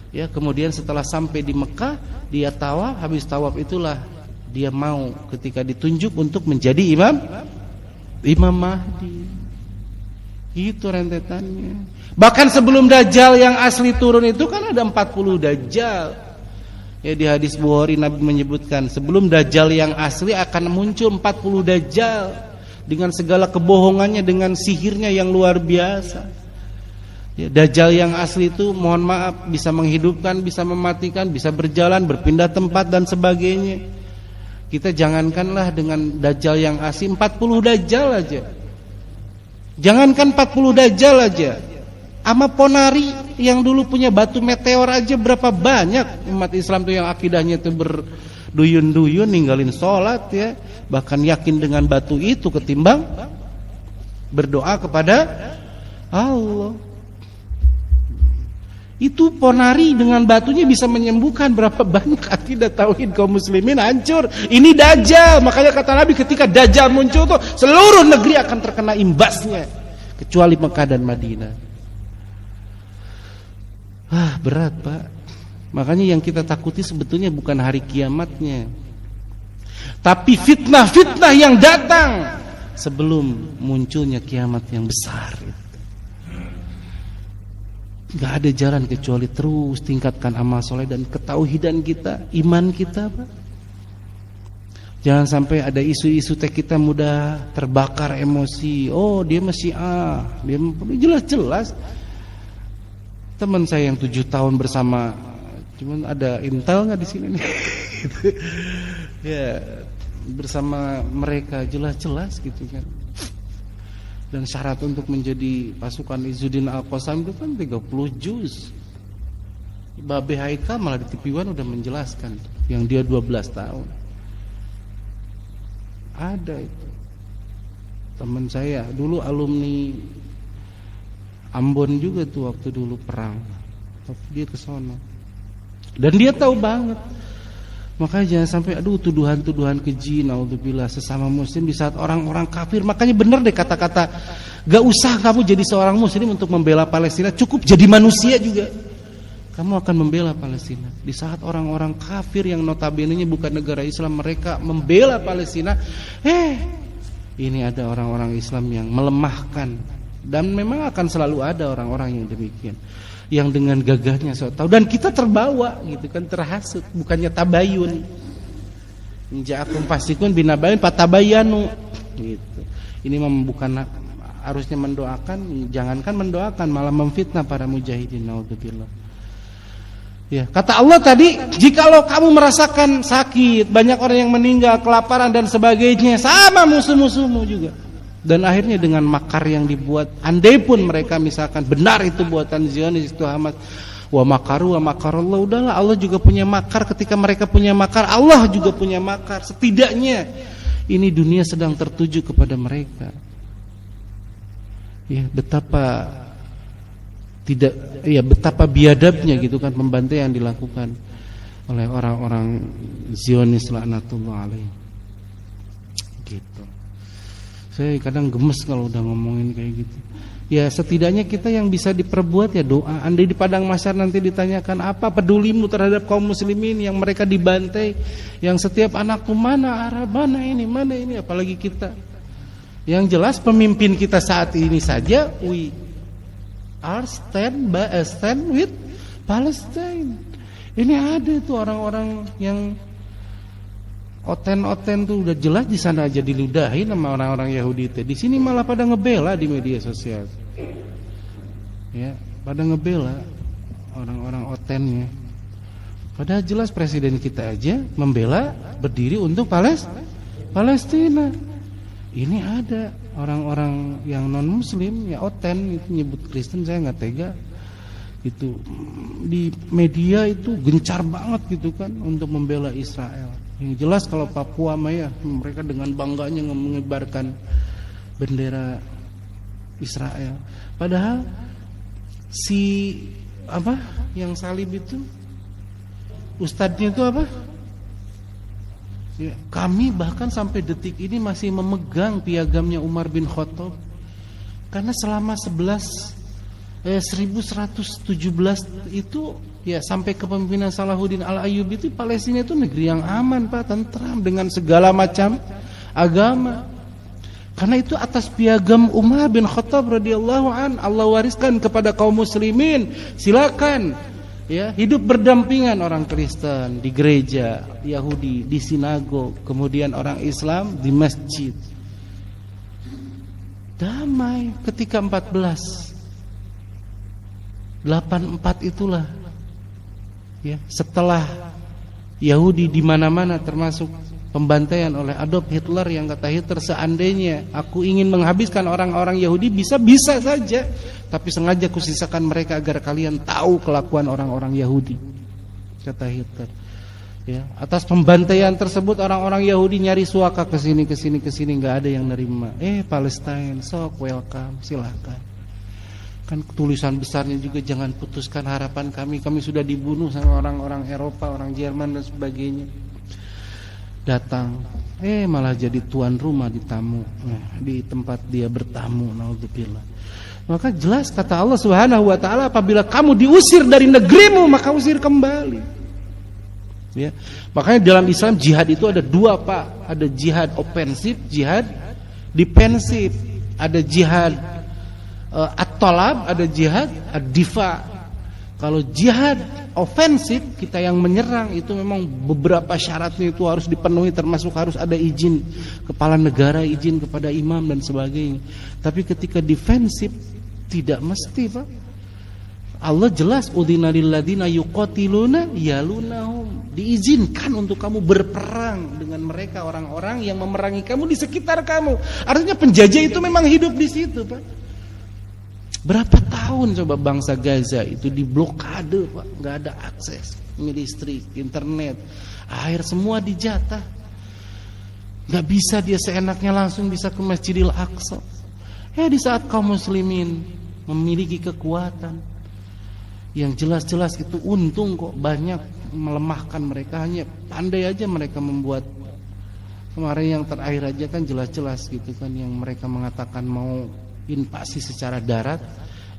Speaker 1: Ya, kemudian setelah sampai di Mekah, dia tawaf. Habis tawaf itulah dia mau ketika ditunjuk untuk menjadi Imam Mahdi. Itu rentetannya. Bahkan sebelum Dajjal yang asli turun itu kan ada 40 Dajjal. Ya, di hadis Bukhari Nabi menyebutkan sebelum Dajjal yang asli akan muncul 40 Dajjal dengan segala kebohongannya, dengan sihirnya yang luar biasa. Ya, Dajjal yang asli itu mohon maaf bisa menghidupkan, bisa mematikan, bisa berjalan, berpindah tempat dan sebagainya. Kita jangankanlah dengan Dajjal yang asli, 40 Dajjal aja. Jangankan 40 Dajjal aja, ama Ponari yang dulu punya batu meteor aja berapa banyak umat Islam tuh yang akidahnya itu berduyun-duyun, ninggalin sholat ya, bahkan yakin dengan batu itu ketimbang berdoa kepada Allah. Itu Ponari dengan batunya bisa menyembuhkan berapa banyak akidah tauhid kaum muslimin hancur. Ini Dajjal. Makanya kata Nabi ketika Dajjal muncul tuh seluruh negeri akan terkena imbasnya kecuali Mekah dan Madinah. Berat, Pak. Makanya yang kita takuti sebetulnya bukan hari kiamatnya, tapi fitnah-fitnah yang datang sebelum munculnya kiamat yang besar. Gak ada jalan kecuali terus tingkatkan amal soleh dan ketauhidan kita, iman kita, Pak. Jangan sampai ada isu-isu kita mudah terbakar emosi. Oh, dia masih dia jelas-jelas. Teman saya yang 7 tahun bersama, cuman ada intel nggak di sini nih? Ya, bersama mereka jelas-jelas gitu kan. Dan syarat untuk menjadi pasukan Izzuddin Al-Qassam itu kan 30 juz. Babe Haikal malah di TV One udah menjelaskan yang dia 12 tahun. Ada itu. Teman saya dulu alumni Ambon juga tuh waktu dulu perang. Waktu dia ke sono. Dan dia tahu banget. Makanya jangan sampai tuduhan-tuduhan keji, naudzubillah, sesama muslim di saat orang-orang kafir. Makanya benar deh kata-kata, gak usah kamu jadi seorang muslim untuk membela Palestina, cukup jadi manusia juga kamu akan membela Palestina. Di saat orang-orang kafir yang notabene-nya bukan negara Islam, mereka membela Palestina, ini ada orang-orang Islam yang melemahkan. Dan memang akan selalu ada orang-orang yang demikian, yang dengan gagahnya tahu, dan kita terbawa gitu kan, terhasut, bukannya tabayun. Ja'akum fasiqun binabain fatabayanu gitu. Ini memang bukan harusnya mendoakan, jangankan mendoakan malah memfitnah para mujahidin, naudzubillah. Ya, kata Allah tadi, jikalau kamu merasakan sakit, banyak orang yang meninggal, kelaparan dan sebagainya, sama musuh-musuhmu juga. Dan akhirnya dengan makar yang dibuat, andai pun mereka misalkan benar itu buatan Zionis, itu Hamas, wa makaru wa makarallah, udahlah, Allah juga punya makar. Ketika mereka punya makar, Allah juga punya makar. Setidaknya ini dunia sedang tertuju kepada mereka. Ya, betapa biadabnya gitu kan pembantaian yang dilakukan oleh orang-orang Zionis laknatullah alaih. Gitu. Saya kadang gemes kalau udah ngomongin kayak gitu. Ya, setidaknya kita yang bisa diperbuat ya doa. Andai di padang mahsyar nanti ditanyakan, apa pedulimu terhadap kaum muslimin yang mereka dibantai, yang setiap anakku mana arah, mana ini, apalagi kita. Yang jelas pemimpin kita saat ini saja stand with Palestine. Ini ada tuh orang-orang yang oten tuh udah jelas di sana aja diludahin sama orang-orang Yahudi. Di sini malah pada ngebela di media sosial. Ya, pada ngebela orang-orang otennya. Padahal jelas presiden kita aja membela berdiri untuk Palestina. Ini ada orang-orang yang non muslim ya oten itu nyebut Kristen, saya nggak tega. Itu di media itu gencar banget gitu kan untuk membela Israel. Yang jelas kalau Papua Maya mereka dengan bangganya mengibarkan bendera Israel. Padahal si yang salib itu ustadznya itu apa? Ya, kami bahkan sampai detik ini masih memegang piagamnya Umar bin Khattab. Karena selama 1117 itu ya sampai kepemimpinan Salahuddin Al-Ayyubi itu Palestina itu negeri yang aman Pak, tentram dengan segala macam agama. Karena itu atas piagam Umar bin Khattab radhiyallahu an Allah wariskan kepada kaum muslimin, silakan ya hidup berdampingan orang Kristen di gereja, Yahudi di sinagog, kemudian orang Islam di masjid. Damai ketika 1484 itulah ya, setelah Yahudi di mana-mana termasuk pembantaian oleh Adolf Hitler yang kata Hitler, seandainya aku ingin menghabiskan orang-orang Yahudi bisa saja, tapi sengaja kusisakan mereka agar kalian tahu kelakuan orang-orang Yahudi, kata Hitler. Ya, atas pembantaian tersebut orang-orang Yahudi nyari suaka ke sini nggak ada yang nerima. Palestine sok welcome, silakan. Kan tulisan besarnya juga jangan putuskan harapan kami sudah dibunuh sama orang-orang Eropa, orang Jerman dan sebagainya. Datang malah jadi tuan rumah di tempat dia bertamu, naudzubillah. Maka jelas kata Allah Subhanahu wa taala, apabila kamu diusir dari negerimu maka usir kembali. Ya. Makanya dalam Islam jihad itu ada dua Pak, ada jihad ofensif, jihad defensif, ada jihad at-talab, ada jihad ad-difa. Kalau jihad ofensif, kita yang menyerang itu memang beberapa syaratnya itu harus dipenuhi, termasuk harus ada izin kepala negara, izin kepada imam dan sebagainya. Tapi ketika defensif tidak mesti Pak. Allah jelas udhina lilladzina yuqatiluna yalunahum, diizinkan untuk kamu berperang dengan mereka orang-orang yang memerangi kamu di sekitar kamu. Artinya penjajah itu memang hidup di situ Pak. Berapa tahun coba bangsa Gaza itu diblokade Pak, nggak ada akses listrik, internet, air semua dijatah. Nggak bisa dia seenaknya langsung bisa ke Masjidil Aqsa. Di saat kaum muslimin memiliki kekuatan, yang jelas-jelas itu untung kok banyak melemahkan mereka, hanya pandai aja mereka membuat. Kemarin yang terakhir aja kan jelas-jelas gitu kan, yang mereka mengatakan mau invasi secara darat,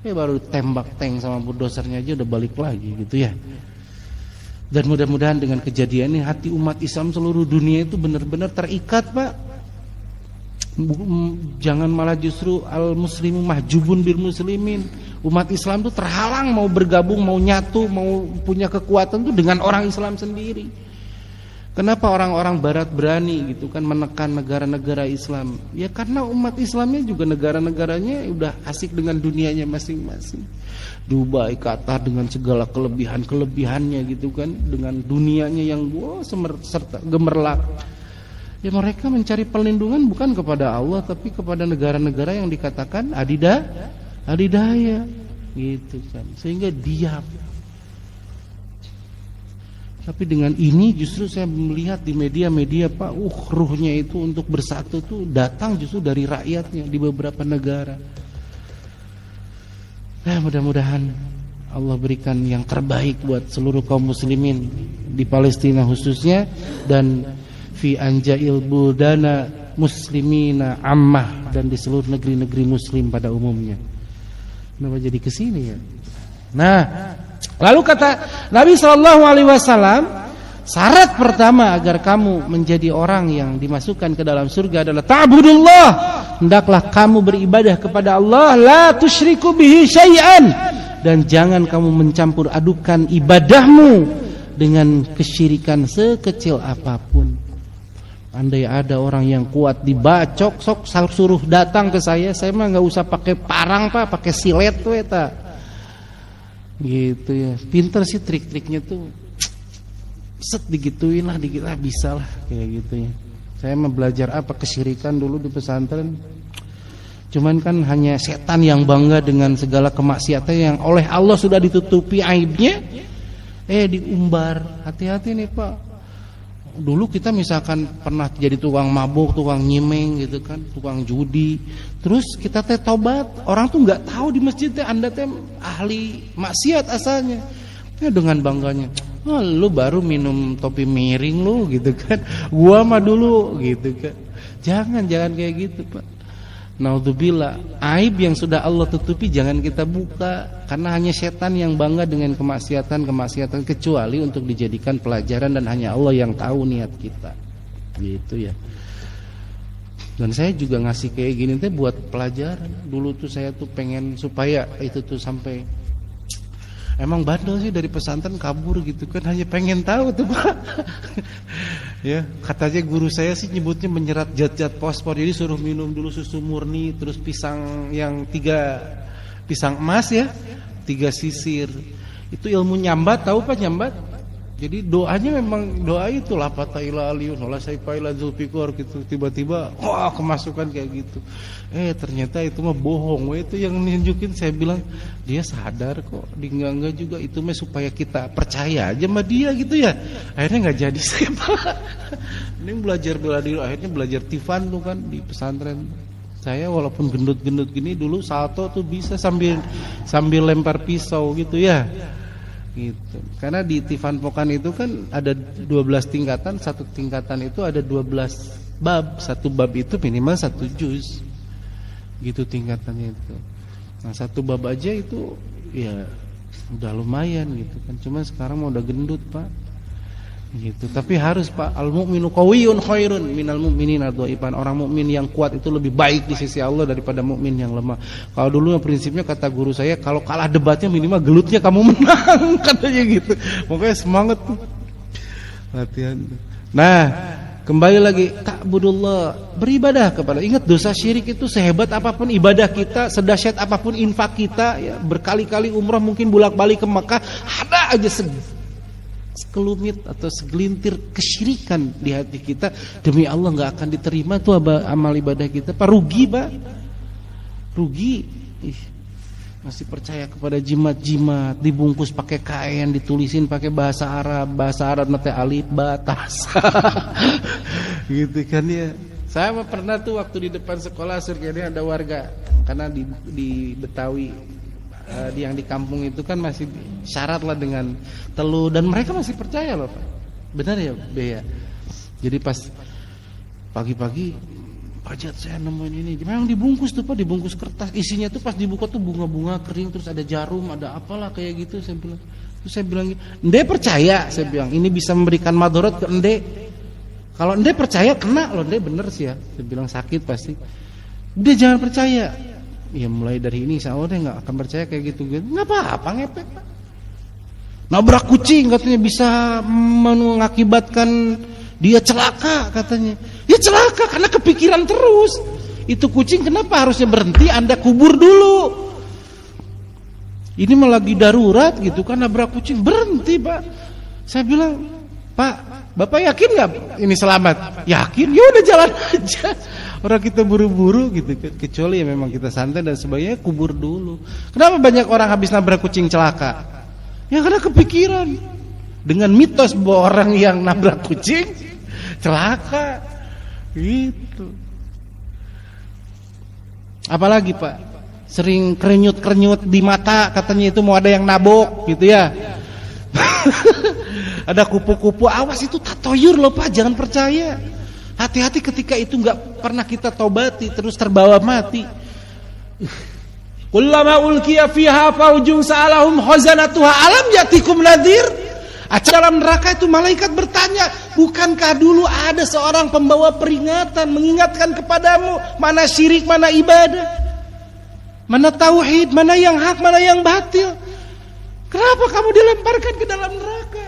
Speaker 1: baru tembak tank sama bulldosernya aja udah balik lagi gitu ya. Dan mudah-mudahan dengan kejadian ini hati umat Islam seluruh dunia itu benar-benar terikat Pak. Jangan malah justru al-muslimu mahjubun bil muslimin. Umat Islam itu terhalang mau bergabung, mau nyatu, mau punya kekuatan itu dengan orang Islam sendiri. Kenapa orang-orang barat berani gitu kan menekan negara-negara Islam? Ya karena umat Islamnya juga negara-negaranya udah asik dengan dunianya masing-masing. Dubai, Qatar dengan segala kelebihan-kelebihannya gitu kan, dengan dunianya yang serta gemerlap. Ya mereka mencari perlindungan bukan kepada Allah tapi kepada negara-negara yang dikatakan adidaya gitu kan, sehingga diam. Tapi dengan ini justru saya melihat di media-media Pak, ruhnya itu untuk bersatu tuh datang justru dari rakyatnya di beberapa negara. Mudah-mudahan Allah berikan yang terbaik buat seluruh kaum muslimin di Palestina khususnya, dan fi anja'il buldana muslimina ammah, dan di seluruh negeri-negeri muslim pada umumnya. Kenapa jadi kesini ya? Nah, lalu kata Nabi SAW, Syarat pertama agar kamu menjadi orang yang dimasukkan ke dalam surga adalah ta'budullah. Hendaklah kamu beribadah kepada Allah, la tusyriku bihi syai'an, dan jangan kamu mencampur adukan ibadahmu dengan kesyirikan sekecil apapun. Andai ada orang yang kuat dibacok, sok suruh datang ke saya mah nggak usah pakai parang Pak, pakai silet tuh eta. Gitu ya. Pinter sih trik-triknya tuh. Set digituin lah, dikit lah bisa lah kayak gitu ya. Saya mah belajar apa kesyirikan dulu di pesantren. Cuman kan hanya setan yang bangga dengan segala kemaksiatan yang oleh Allah sudah ditutupi aibnya, diumbar. Hati-hati nih Pak. Dulu kita misalkan pernah jadi tukang mabuk, tukang nyimeng gitu kan, tukang judi. Terus kita teh tobat, orang tuh nggak tahu di masjid teh Anda teh ahli maksiat asalnya. Ya dengan bangganya, lu baru minum topi miring lu gitu kan. Gua mah dulu gitu kan. Jangan kayak gitu Pak. Naudzubillah, aib yang sudah Allah tutupi jangan kita buka, karena hanya setan yang bangga dengan kemaksiatan kecuali untuk dijadikan pelajaran dan hanya Allah yang tahu niat kita. Gitu ya. Dan saya juga ngasih kayak gini teh buat pelajaran. Dulu tuh saya tuh pengen supaya itu tuh sampai emang bandel sih dari pesantren kabur gitu kan, hanya pengen tahu tuh Pak. Ya, katanya guru saya sih nyebutnya menyerat zat-zat fosfor. Jadi suruh minum dulu susu murni, terus pisang yang 3 pisang emas ya, 3 sisir. Itu ilmu nyambat, tahu Pak nyambat? Jadi doanya memang doa itu la fataila aliyun wala saifaila zulfiqar gitu. Tiba-tiba kemasukan kayak gitu. Ternyata itu mah bohong. Itu yang nunjukin, saya bilang dia sadar kok, enggak juga itu mah supaya kita percaya aja sama dia gitu ya. Akhirnya enggak jadi saya Pak. Ini belajar bela diri, akhirnya belajar tifan tuh kan di pesantren. Saya walaupun gendut-gendut gini dulu salto tuh bisa sambil lempar pisau gitu ya. Gitu. Karena di Tifan Pokan itu kan ada 12 tingkatan, satu tingkatan itu ada 12 bab, satu bab itu minimal 1 juz. Gitu tingkatannya itu. Nah, satu bab aja itu ya udah lumayan gitu kan. Cuma sekarang mau udah gendut Pak. Gitu. Tapi harus Pak, al-mu'minu qawiyyun khairun minal mu'minina dhaifan. Orang mukmin yang kuat itu lebih baik di sisi Allah daripada mukmin yang lemah. Kalau dulu prinsipnya kata guru saya, kalau kalah debatnya minimal gelutnya kamu menang, katanya gitu. Pokoknya semangat tuh. Latihan. Nah, kembali lagi ta'budullah, beribadah kepada. Ingat dosa syirik itu sehebat apapun ibadah kita, sedahsyat apapun infak kita ya, berkali-kali umrah mungkin bolak-balik ke Makkah, ada aja sekelumit atau segelintir kesyirikan di hati kita, demi Allah nggak akan diterima tuh amal ibadah kita. Pak, rugi Pak, rugi. Masih percaya kepada jimat-jimat, dibungkus pakai kain, ditulisin pakai bahasa Arab nanti alif ba ta sa. Gitu kan ya. Saya pernah tuh waktu di depan sekolah surga ada warga, karena di Betawi yang di kampung itu kan masih syarat lah dengan telu, dan mereka masih percaya loh Pak. Benar ya Bea? Jadi pas pagi-pagi, Pak Jat saya nemuin ini, memang dibungkus tuh Pak, dibungkus kertas, isinya tuh pas dibuka tuh bunga-bunga kering, terus ada jarum, ada apalah kayak gitu. Saya bilang, terus saya bilang, Ende percaya? Saya bilang ini bisa memberikan madorot ke Ende. Kalau Ende percaya kena loh Ende, bener sih ya. Saya bilang sakit pasti. Udah jangan percaya. Ya mulai dari ini saya nggak akan percaya kayak gitu. Nggak apa-apa, ngepek Pak. Nabrak kucing katanya bisa mengakibatkan dia celaka katanya. Ya celaka karena kepikiran terus. Itu kucing kenapa harusnya berhenti? Anda kubur dulu. Ini malah lagi darurat gitu kan, nabrak kucing, berhenti Pak. Saya bilang, Pak, Bapak yakin nggak ini selamat? Yakin, ya udah jalan aja. Orang kita buru-buru gitu kan, kecuali ya memang kita santai dan sebagainya, kubur dulu. Kenapa banyak orang habis nabrak kucing celaka? Ya karena kepikiran dengan mitos bahwa orang yang nabrak kucing celaka. Gitu. Apalagi Pak, sering kerenyut-kerenyut di mata, katanya itu mau ada yang nabok gitu ya. Ada kupu-kupu, awas itu tatoyur loh Pak, jangan percaya. Hati-hati ketika itu nggak pernah kita tobati, terus terbawa mati. Kullama ulqiya fiha faujun sa'alahum khazanatuha alam yatikum nadhir. Dalam neraka itu malaikat bertanya, bukankah dulu ada seorang pembawa peringatan mengingatkan kepadamu mana syirik, mana ibadah, mana tauhid, mana yang hak, mana yang batil? Kenapa kamu dilemparkan ke dalam neraka?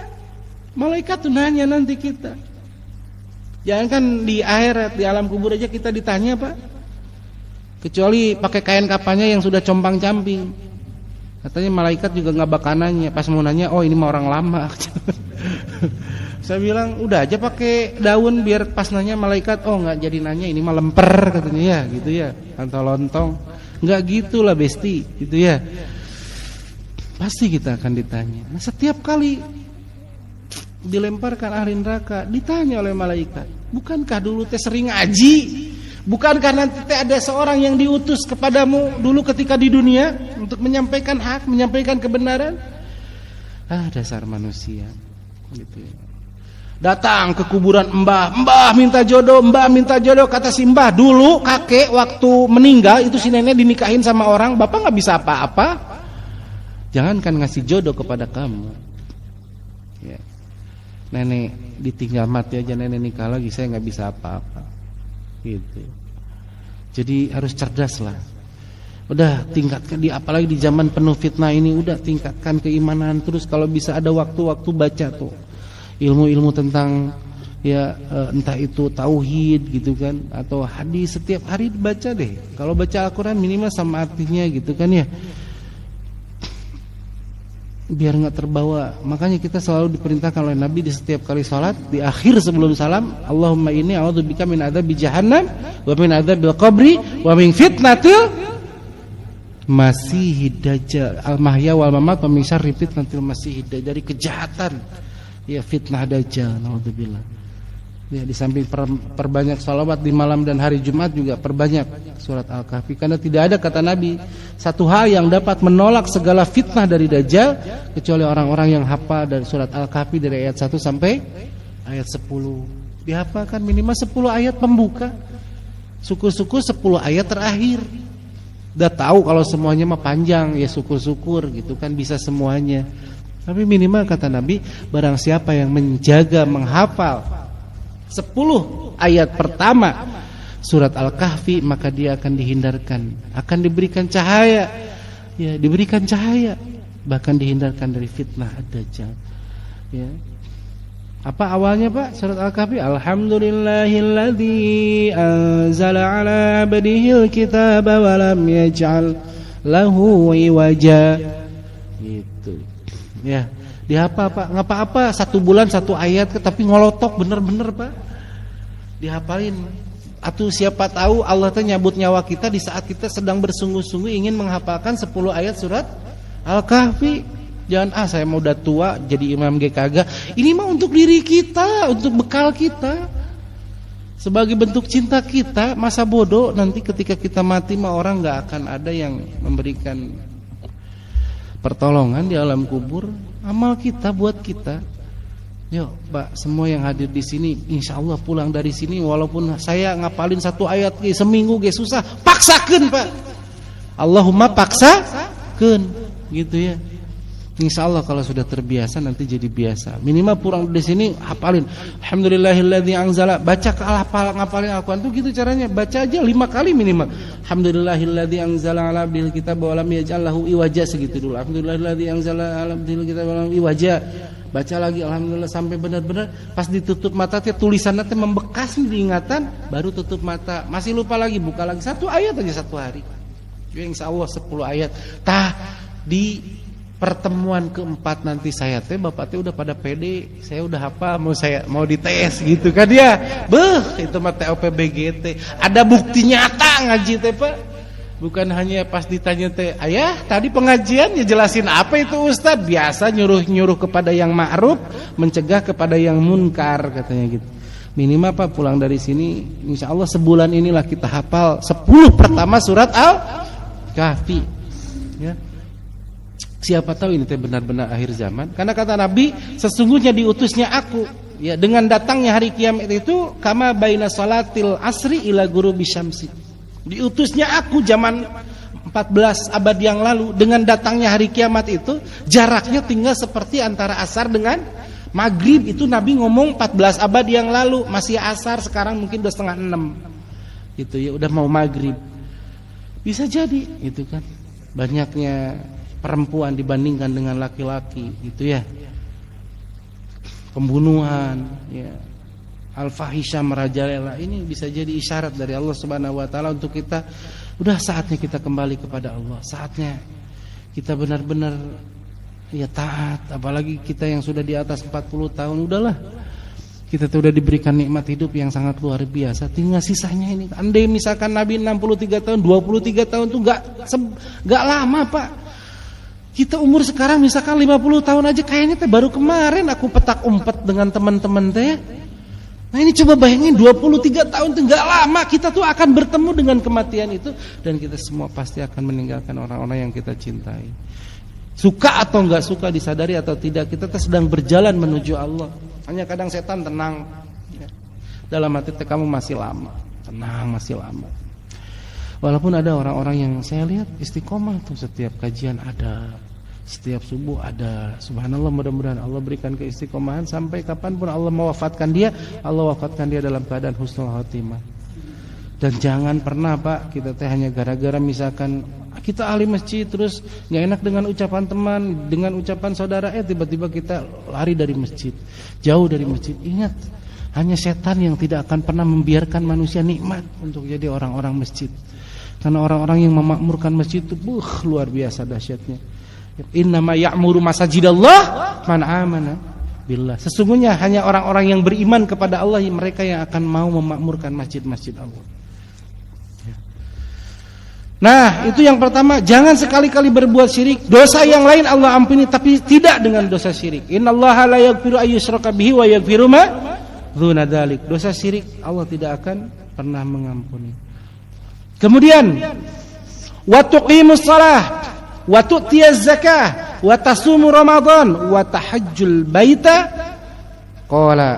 Speaker 1: Malaikat tuh nanya nanti kita. Jangan kan di akhirat, di alam kubur aja kita ditanya, Pak. Kecuali pakai kain kafannya yang sudah compang-camping. Katanya malaikat juga nggak bakal nanya. Pas mau nanya, oh ini mah orang lama. Saya bilang udah aja pakai daun biar pas nanya malaikat, oh nggak jadi nanya, ini mah lemper katanya, ya gitu ya, atau lontong. Nggak gitulah besti, gitu ya. Pasti kita akan ditanya. Nah, setiap kali dilemparkan ahli neraka, ditanya oleh malaikat, bukankah dulu teh sering ngaji? Bukankah nanti ada seorang yang diutus kepadamu dulu ketika di dunia untuk menyampaikan hak, menyampaikan kebenaran? Dasar manusia gitu ya. Datang ke kuburan mbah minta jodoh, kata si mbah, dulu kakek waktu meninggal itu si nenek dinikahin sama orang, bapak nggak bisa apa-apa. Jangankan ngasih jodoh kepada kamu ya. Nenek ditinggal mati aja, nenek nikah lagi, saya nggak bisa apa-apa gitu. Jadi harus cerdas lah. Udah tingkatkan apalagi di zaman penuh fitnah ini, udah tingkatkan keimanan terus. Kalau bisa ada waktu-waktu baca tuh ilmu-ilmu tentang ya entah itu tauhid gitu kan, atau hadis, setiap hari dibaca deh. Kalau baca Al-Qur'an minimal sama artinya gitu kan ya, biar nggak terbawa. Makanya kita selalu diperintahkan oleh Nabi di setiap kali salat, di akhir sebelum salam, Allahumma inni a'udzubika min adzabi jahannam wa min adzabil qabri wa min fitnatil masiihid dajjal al-mahya wal mamat wa min syarri fitnatil masiihid dajjal, dari kejahatan ya fitnah dajjal, naudzubillah. Ya, di samping perbanyak salawat di malam dan hari Jumat juga perbanyak surat Al-Kahfi, karena tidak ada, kata Nabi, satu hal yang dapat menolak segala fitnah dari Dajjal kecuali orang-orang yang hafal dari surat Al-Kahfi dari ayat 1 sampai ayat 10. Dihafalkan minimal 10 ayat pembuka, syukur-syukur 10 ayat terakhir. Udah tahu kalau semuanya mah panjang, ya syukur-syukur gitu kan bisa semuanya. Tapi minimal kata Nabi, barang siapa yang menjaga menghafal 10 ayat pertama surat Al-Kahfi, maka dia akan dihindarkan, akan diberikan cahaya, ya diberikan cahaya, bahkan dihindarkan dari fitnah ad-dajjal. Ya. Apa awalnya Pak surat Al-Kahfi? Alhamdulillahilladzi anzala ala abdihil kitaba wa lam yaj'al lahu iwaja. Gitu. Ya. Dihafal Pak, nggak apa-apa 1 bulan 1 ayat, tapi ngolotok bener-bener Pak, dihafalin. Atau siapa tahu Allah teh nyabut nyawa kita di saat kita sedang bersungguh-sungguh ingin menghafalkan 10 ayat surat Al-Kahfi. Jangan saya mau udah tua jadi imam kagak. Ini mah untuk diri kita, untuk bekal kita, sebagai bentuk cinta kita. Masa bodoh nanti ketika kita mati mah orang nggak akan ada yang memberikan pertolongan di alam kubur. Amal kita buat kita. Yuk Pak, semua yang hadir di sini insya Allah pulang dari sini walaupun saya ngapalin 1 ayat seminggu susah, paksakan Pak. Allahumma paksakan gitu ya. Insya Allah kalau sudah terbiasa nanti jadi biasa. Minimal pulang dari sini hafalin Alhamdulillahilladzi anzala, baca ngapalin Al-Qur'an tuh gitu caranya. Baca aja 5 kali minimal. Alhamdulillahilladzi anzala ala abdihil kitaba wa lam yaj'al lahu iwaja, segitu dulu. Alhamdulillahilladzi anzala ala abdihil kitaba wa lam iwaja. Baca lagi alhamdulillah sampai benar-benar pas ditutup mata teh tulisannya teh membekas di ingatan, baru tutup mata. Masih lupa lagi, buka lagi 1 ayat aja 1 hari. Insya Allah 10 ayat. Di pertemuan keempat nanti saya teh bapak teh udah pada pede, saya udah hafal, mau dites gitu kan ya. Itu mah TOPBGT. Ada bukti nyata ngaji teh Pak. Bukan hanya pas ditanya teh, "Ayah, tadi pengajian ya jelasin apa itu Ustaz?" Biasa nyuruh kepada yang ma'ruf, mencegah kepada yang munkar katanya gitu. Minimal Pak pulang dari sini insya Allah sebulan inilah kita hafal 10 pertama surat Al-Kahfi. Ya. Siapa tahu ini teh benar-benar akhir zaman. Karena kata Nabi, sesungguhnya diutusnya aku, ya dengan datangnya hari kiamat itu kama baina salatil asri ila ghurubi syamsi. Diutusnya aku zaman 14 abad yang lalu, dengan datangnya hari kiamat itu jaraknya tinggal seperti antara asar dengan
Speaker 2: Maghrib itu Nabi ngomong 14 abad yang lalu, masih asar, sekarang mungkin udah 5:30. Gitu ya, udah mau maghrib. Bisa jadi gitu kan. Banyaknya perempuan dibandingkan dengan laki-laki gitu ya. Pembunuhan ya. Al-fahisha merajalela, ini bisa jadi isyarat dari Allah Subhanahu wa taala untuk kita, udah saatnya kita kembali kepada Allah. Saatnya kita benar-benar ya taat, apalagi kita yang sudah di atas 40 tahun, udahlah. Kita tuh udah diberikan nikmat hidup yang sangat luar biasa. Tinggal sisanya ini. Andai misalkan Nabi 63 tahun, 23 tahun tuh enggak lama, Pak. Kita umur sekarang misalkan 50 tahun aja kayaknya teh baru kemarin aku petak umpet dengan teman-teman teh. Nah ini coba bayangin 23 tahun itu gak lama, kita tuh akan bertemu dengan kematian itu, dan kita semua pasti akan meninggalkan orang-orang yang kita cintai. Suka atau gak suka, disadari atau tidak, kita tuh sedang berjalan menuju Allah. Hanya kadang setan tenang ya. Dalam hati kamu masih lama, tenang, masih lama. Walaupun ada orang-orang yang saya lihat istiqomah tuh, setiap kajian ada, setiap subuh ada. Subhanallah, mudah-mudahan Allah berikan keistiqomahan sampai kapanpun Allah mewafatkan dia, Allah wafatkan dia dalam keadaan husnul khotimah. Dan jangan pernah, Pak, kita teh hanya gara-gara misalkan kita ahli masjid terus nggak enak dengan ucapan teman, dengan ucapan saudara, tiba-tiba kita lari dari masjid, jauh dari masjid. Ingat, hanya setan yang tidak akan pernah membiarkan manusia nikmat untuk jadi orang-orang masjid. Karena orang-orang yang memakmurkan masjid itu luar biasa dahsyatnya. Innama ya'muru masajidallah man amana billah. Sesungguhnya hanya orang-orang yang beriman kepada Allah, mereka yang akan mau memakmurkan masjid-masjid Allah. Nah, itu yang pertama, jangan sekali-kali berbuat syirik. Dosa yang lain Allah ampuni, tapi tidak dengan dosa syirik. Innallaha la yaghfiru ayyushraka bihi wa yaghfiru ma dzuna dzalik. Dosa syirik Allah tidak akan pernah mengampuni. Kemudian wa tuqimus shalah wa tu'tiyaz zakah wa tasumu ramadan wa tahajjul baita. Qala,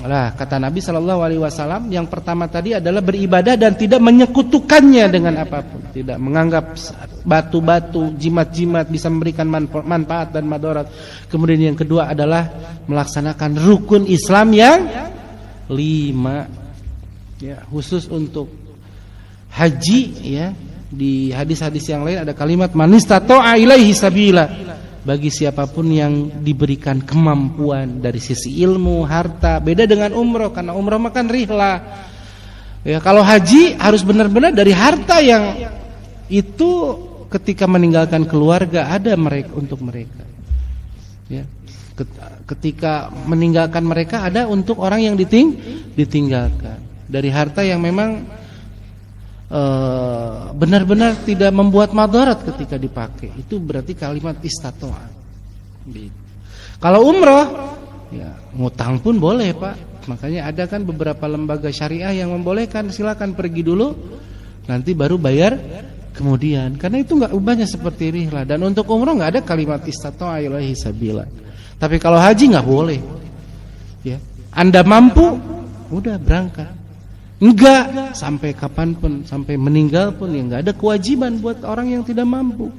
Speaker 2: lah kata Nabi SAW, yang pertama tadi adalah beribadah dan tidak menyekutukannya dengan apapun, tidak menganggap batu-batu, jimat-jimat bisa memberikan manfaat dan madarat. Kemudian yang kedua adalah melaksanakan rukun Islam yang 5 ya, khusus untuk haji ya. Di hadis-hadis yang lain ada kalimat manistata'a ilaihi sabila, bagi siapapun yang diberikan kemampuan dari sisi ilmu, harta. Beda dengan umroh, karena umroh makan rihlah. Ya, kalau haji harus benar-benar dari harta yang itu ketika meninggalkan keluarga ada mereka untuk mereka. Ya. Ketika meninggalkan mereka ada untuk orang yang ditinggalkan. Dari harta yang memang benar-benar tidak membuat madarat ketika dipakai, itu berarti kalimat istatoa. Kalau umroh ya ngutang pun boleh, Pak. Makanya ada kan beberapa lembaga syariah yang membolehkan, silakan pergi dulu nanti baru bayar kemudian, karena itu nggak ubahnya seperti rihlah. Dan untuk umroh nggak ada kalimat istatoa ilaihi sabila. Tapi kalau haji nggak boleh ya. Anda mampu, udah berangkat. Enggak, sampai kapanpun, sampai meninggal pun ya enggak ada kewajiban buat orang yang tidak mampu.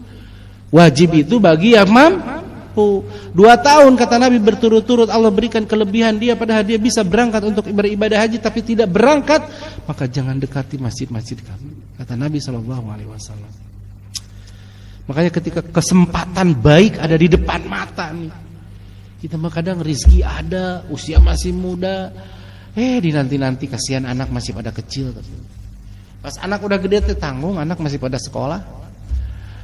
Speaker 2: Wajib itu bagi yang mampu. 2 tahun kata Nabi berturut-turut Allah berikan kelebihan dia, padahal dia bisa berangkat untuk beribadah haji tapi tidak berangkat, maka jangan dekati masjid-masjid kami, kata Nabi SAW. Makanya ketika kesempatan baik ada di depan mata nih, kita kadang rezeki ada, usia masih muda, dinanti-nanti kasihan anak masih pada kecil. Pas anak udah gede tanggung, anak masih pada sekolah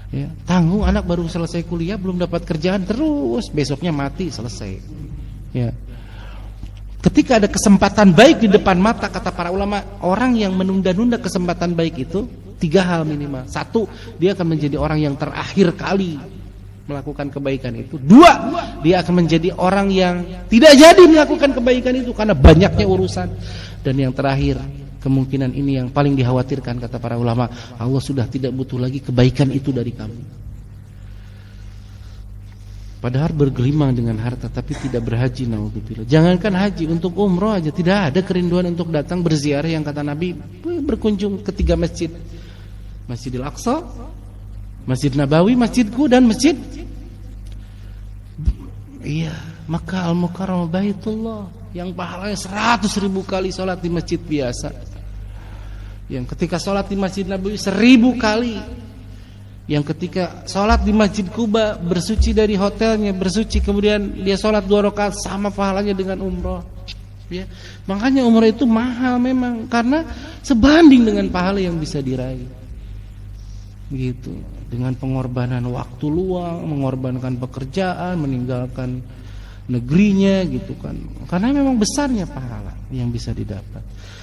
Speaker 2: ya, tanggung anak baru selesai kuliah belum dapat kerjaan, terus besoknya mati selesai ya. Ketika ada kesempatan baik di depan mata, kata para ulama, orang yang menunda-nunda kesempatan baik itu 3 hal minimal. 1, dia akan menjadi orang yang terakhir kali melakukan kebaikan itu. 2, dia akan menjadi orang yang tidak jadi melakukan kebaikan itu karena banyaknya urusan. Dan yang terakhir, kemungkinan ini yang paling dikhawatirkan, kata para ulama, Allah sudah tidak butuh lagi kebaikan itu dari kamu. Padahal bergelimang dengan harta tapi tidak berhaji, naudzubillah. Jangankan haji, untuk umroh aja tidak ada kerinduan untuk datang berziarah, yang kata Nabi berkunjung ke 3 masjid. Masjidil Aqsa, Masjid Nabawi, masjidku, dan masjid Makkah Al-Mukarramah Baitullah yang pahalanya 100.000 kali sholat di masjid biasa, yang ketika sholat di Masjid Nabawi 1000 kali, yang ketika sholat di Masjid Kuba bersuci dari hotelnya, bersuci kemudian dia sholat 2 rakaat sama pahalanya dengan umroh. Ya, makanya umroh itu mahal memang karena sebanding dengan pahala yang bisa diraih. Gitu, dengan pengorbanan waktu luang, mengorbankan pekerjaan, meninggalkan negerinya gitu kan. Karena memang besarnya pahala yang bisa didapat.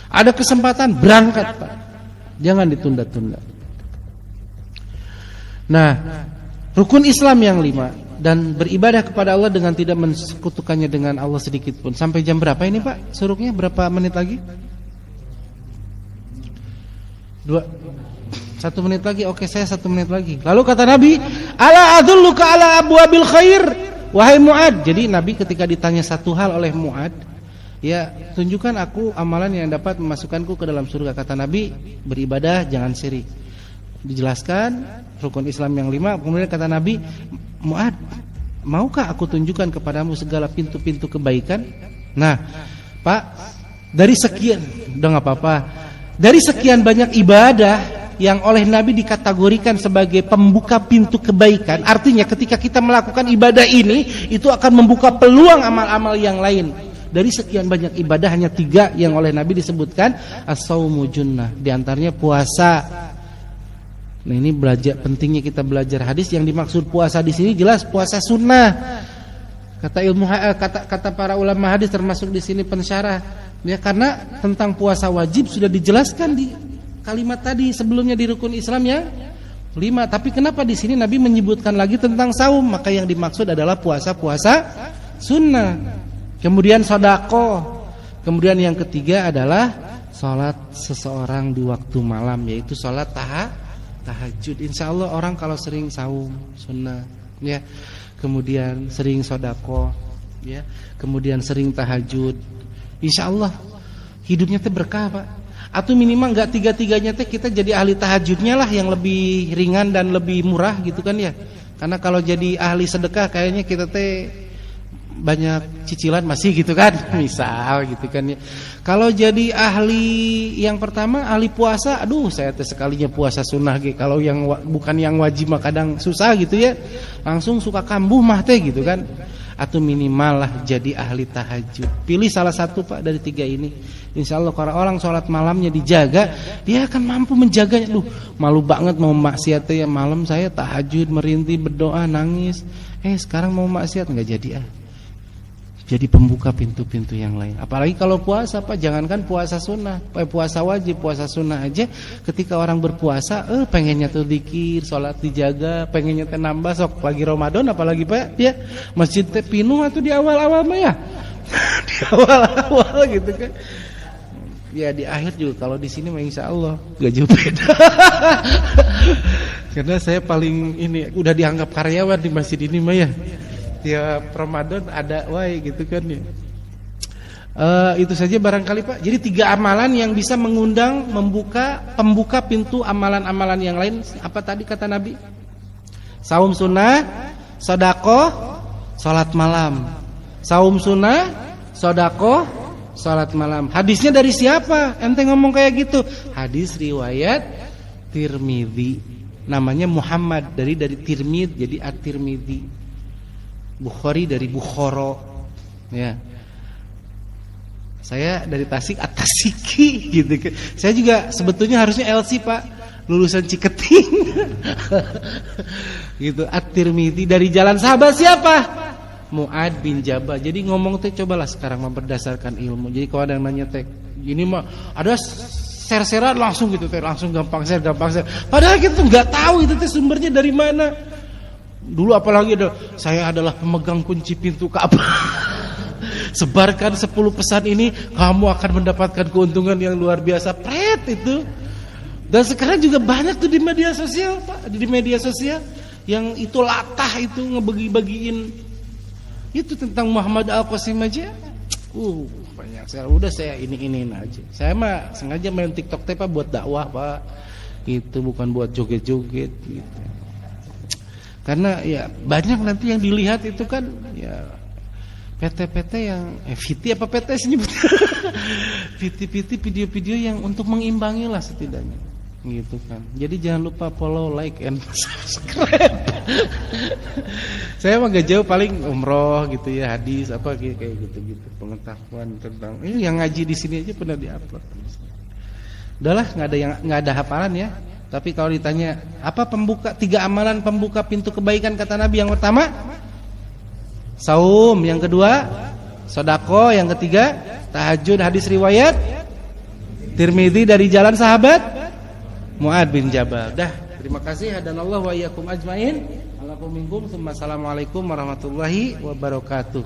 Speaker 2: Ada kesempatan berangkat, Pak. Jangan ditunda-tunda. Nah, rukun Islam yang 5 dan beribadah kepada Allah dengan tidak mensekutukannya dengan Allah sedikit pun. Sampai jam berapa ini, Pak? Suruhnya berapa menit lagi? 1 menit lagi. Oke, saya 1 menit lagi. Lalu kata Nabi, "Ala adulluka ala abwabil khair?" Wahai Mu'ad. Jadi Nabi ketika ditanya satu hal oleh Mu'ad, ya, tunjukkan aku amalan yang dapat memasukkanku ke dalam surga. Kata Nabi, beribadah jangan syirik. Dijelaskan rukun Islam yang 5. Kemudian kata Nabi, Mu'ad, maukah aku tunjukkan kepadamu segala pintu-pintu kebaikan? Nah, Pak, dari sekian, udah gak apa-apa, dari sekian banyak ibadah yang oleh Nabi dikategorikan sebagai pembuka pintu kebaikan, artinya ketika kita melakukan ibadah ini, itu akan membuka peluang amal-amal yang lain. Dari sekian banyak ibadah hanya 3 yang oleh Nabi disebutkan as-shaumu junnah, di antaranya puasa. Nah, ini pentingnya kita belajar hadis. Yang dimaksud puasa di sini jelas puasa sunnah. Kata para ulama hadis termasuk di sini pensyarah, ya, karena tentang puasa wajib sudah dijelaskan di kalimat tadi sebelumnya di rukun Islam yang 5. Tapi kenapa di sini Nabi menyebutkan lagi tentang saum? Maka yang dimaksud adalah puasa-puasa sunnah. Kemudian sedekah. Kemudian yang ketiga adalah salat seseorang di waktu malam, yaitu salat tahajud. Insya Allah orang kalau sering saum sunnah, ya, kemudian sering sedekah, ya, kemudian sering tahajud, insya Allah hidupnya teh berkah, Pak. Atau minimal enggak 3-3-nya teh kita jadi ahli tahajudnya lah, yang lebih ringan dan lebih murah gitu kan ya. Karena kalau jadi ahli sedekah kayaknya kita teh banyak cicilan masih gitu kan, misal gitu kan ya. Kalau jadi ahli yang pertama ahli puasa, aduh saya teh sekalinya puasa sunnah gitu. Kalau yang bukan yang wajib mah kadang susah gitu ya, langsung suka kambuh mah teh gitu kan. Atau minimal lah jadi ahli tahajud. Pilih salah satu, Pak, dari 3 ini. Insya Allah kalau orang sholat malamnya dijaga, dia akan mampu menjaganya. Loh, malu banget mau maksiat ya, malam saya tahajud, merintih, berdoa, nangis. Sekarang mau maksiat enggak jadi Jadi pembuka pintu-pintu yang lain. Apalagi kalau puasa, Pak, jangankan puasa sunnah, puasa wajib, puasa sunnah aja. Ketika orang berpuasa, pengennya tuh dzikir, sholat dijaga, pengennya teh nambah sok lagi Ramadan, apalagi Pak, ya masjid teh penuh atau di awal-awal mah ya, di awal-awal gitu kan. Ya di akhir juga kalau di sini mah insya Allah gak jauh beda. Karena saya paling ini udah dianggap karyawan di masjid ini mah ya. Tiap Ramadan ada wae gitu kan ya. Itu saja barangkali, Pak. Jadi 3 amalan yang bisa mengundang, pembuka pintu amalan-amalan yang lain. Apa tadi kata Nabi? Saum sunnah, sedekah, salat malam. Saum sunnah, sedekah, salat malam. Hadisnya dari siapa? Ente ngomong kayak gitu. Hadis riwayat Tirmidzi. Namanya Muhammad dari Tirmidzi, jadi At-Tirmidzi. Bukhari dari Bukhara, ya. Saya dari Tasik, At-Tasiki gitu. Saya juga sebetulnya harusnya LC, Pak, lulusan Ciketing. Gitu. At-Tirmidzi dari jalan sahabat siapa? Mu'ad bin Jabal. Jadi ngomong teh cobalah sekarang berdasarkan ilmu. Jadi kalau ada yang nanya teh, ini mah ada ser-seran langsung gitu teh, langsung gampang share. Padahal kita nggak tahu itu teh sumbernya dari mana. Dulu apalagi saya adalah pemegang kunci pintu Ka'bah. Sebarkan 10 pesan ini, kamu akan mendapatkan keuntungan yang luar biasa. Pret itu. Dan sekarang juga banyak tuh di media sosial, Pak, di media sosial yang itu latah itu ngebagi-bagiin itu tentang Muhammad Al-Qasim aja. Banyak. Udah saya ini aja. Saya mah sengaja main TikTok teh, Pak, buat dakwah, Pak. Itu bukan buat joget-joget gitu. Karena ya banyak nanti yang dilihat itu kan ya PT-PT yang VT apa PT sih nyebut? VT video-video yang untuk mengimbangi lah setidaknya, gitu kan. Jadi jangan lupa follow, like, and subscribe. Saya mah gak jauh, paling umroh gitu ya, hadis apa kayak gitu-gitu, pengetahuan tentang ini yang ngaji di sini aja pernah diupload. Udahlah, nggak ada hafalan ya. Tapi kalau ditanya apa 3 amalan pembuka pintu kebaikan kata Nabi, yang pertama saum, yang kedua sedekah, yang ketiga tahajud. Hadis riwayat Tirmidzi dari jalan sahabat Mu'ad bin Jabal. Dah, terima kasih. Hadanallahu wa iyyakum ajmain. Alaikum minkum. Assalamualaikum warahmatullahi wabarakatuh.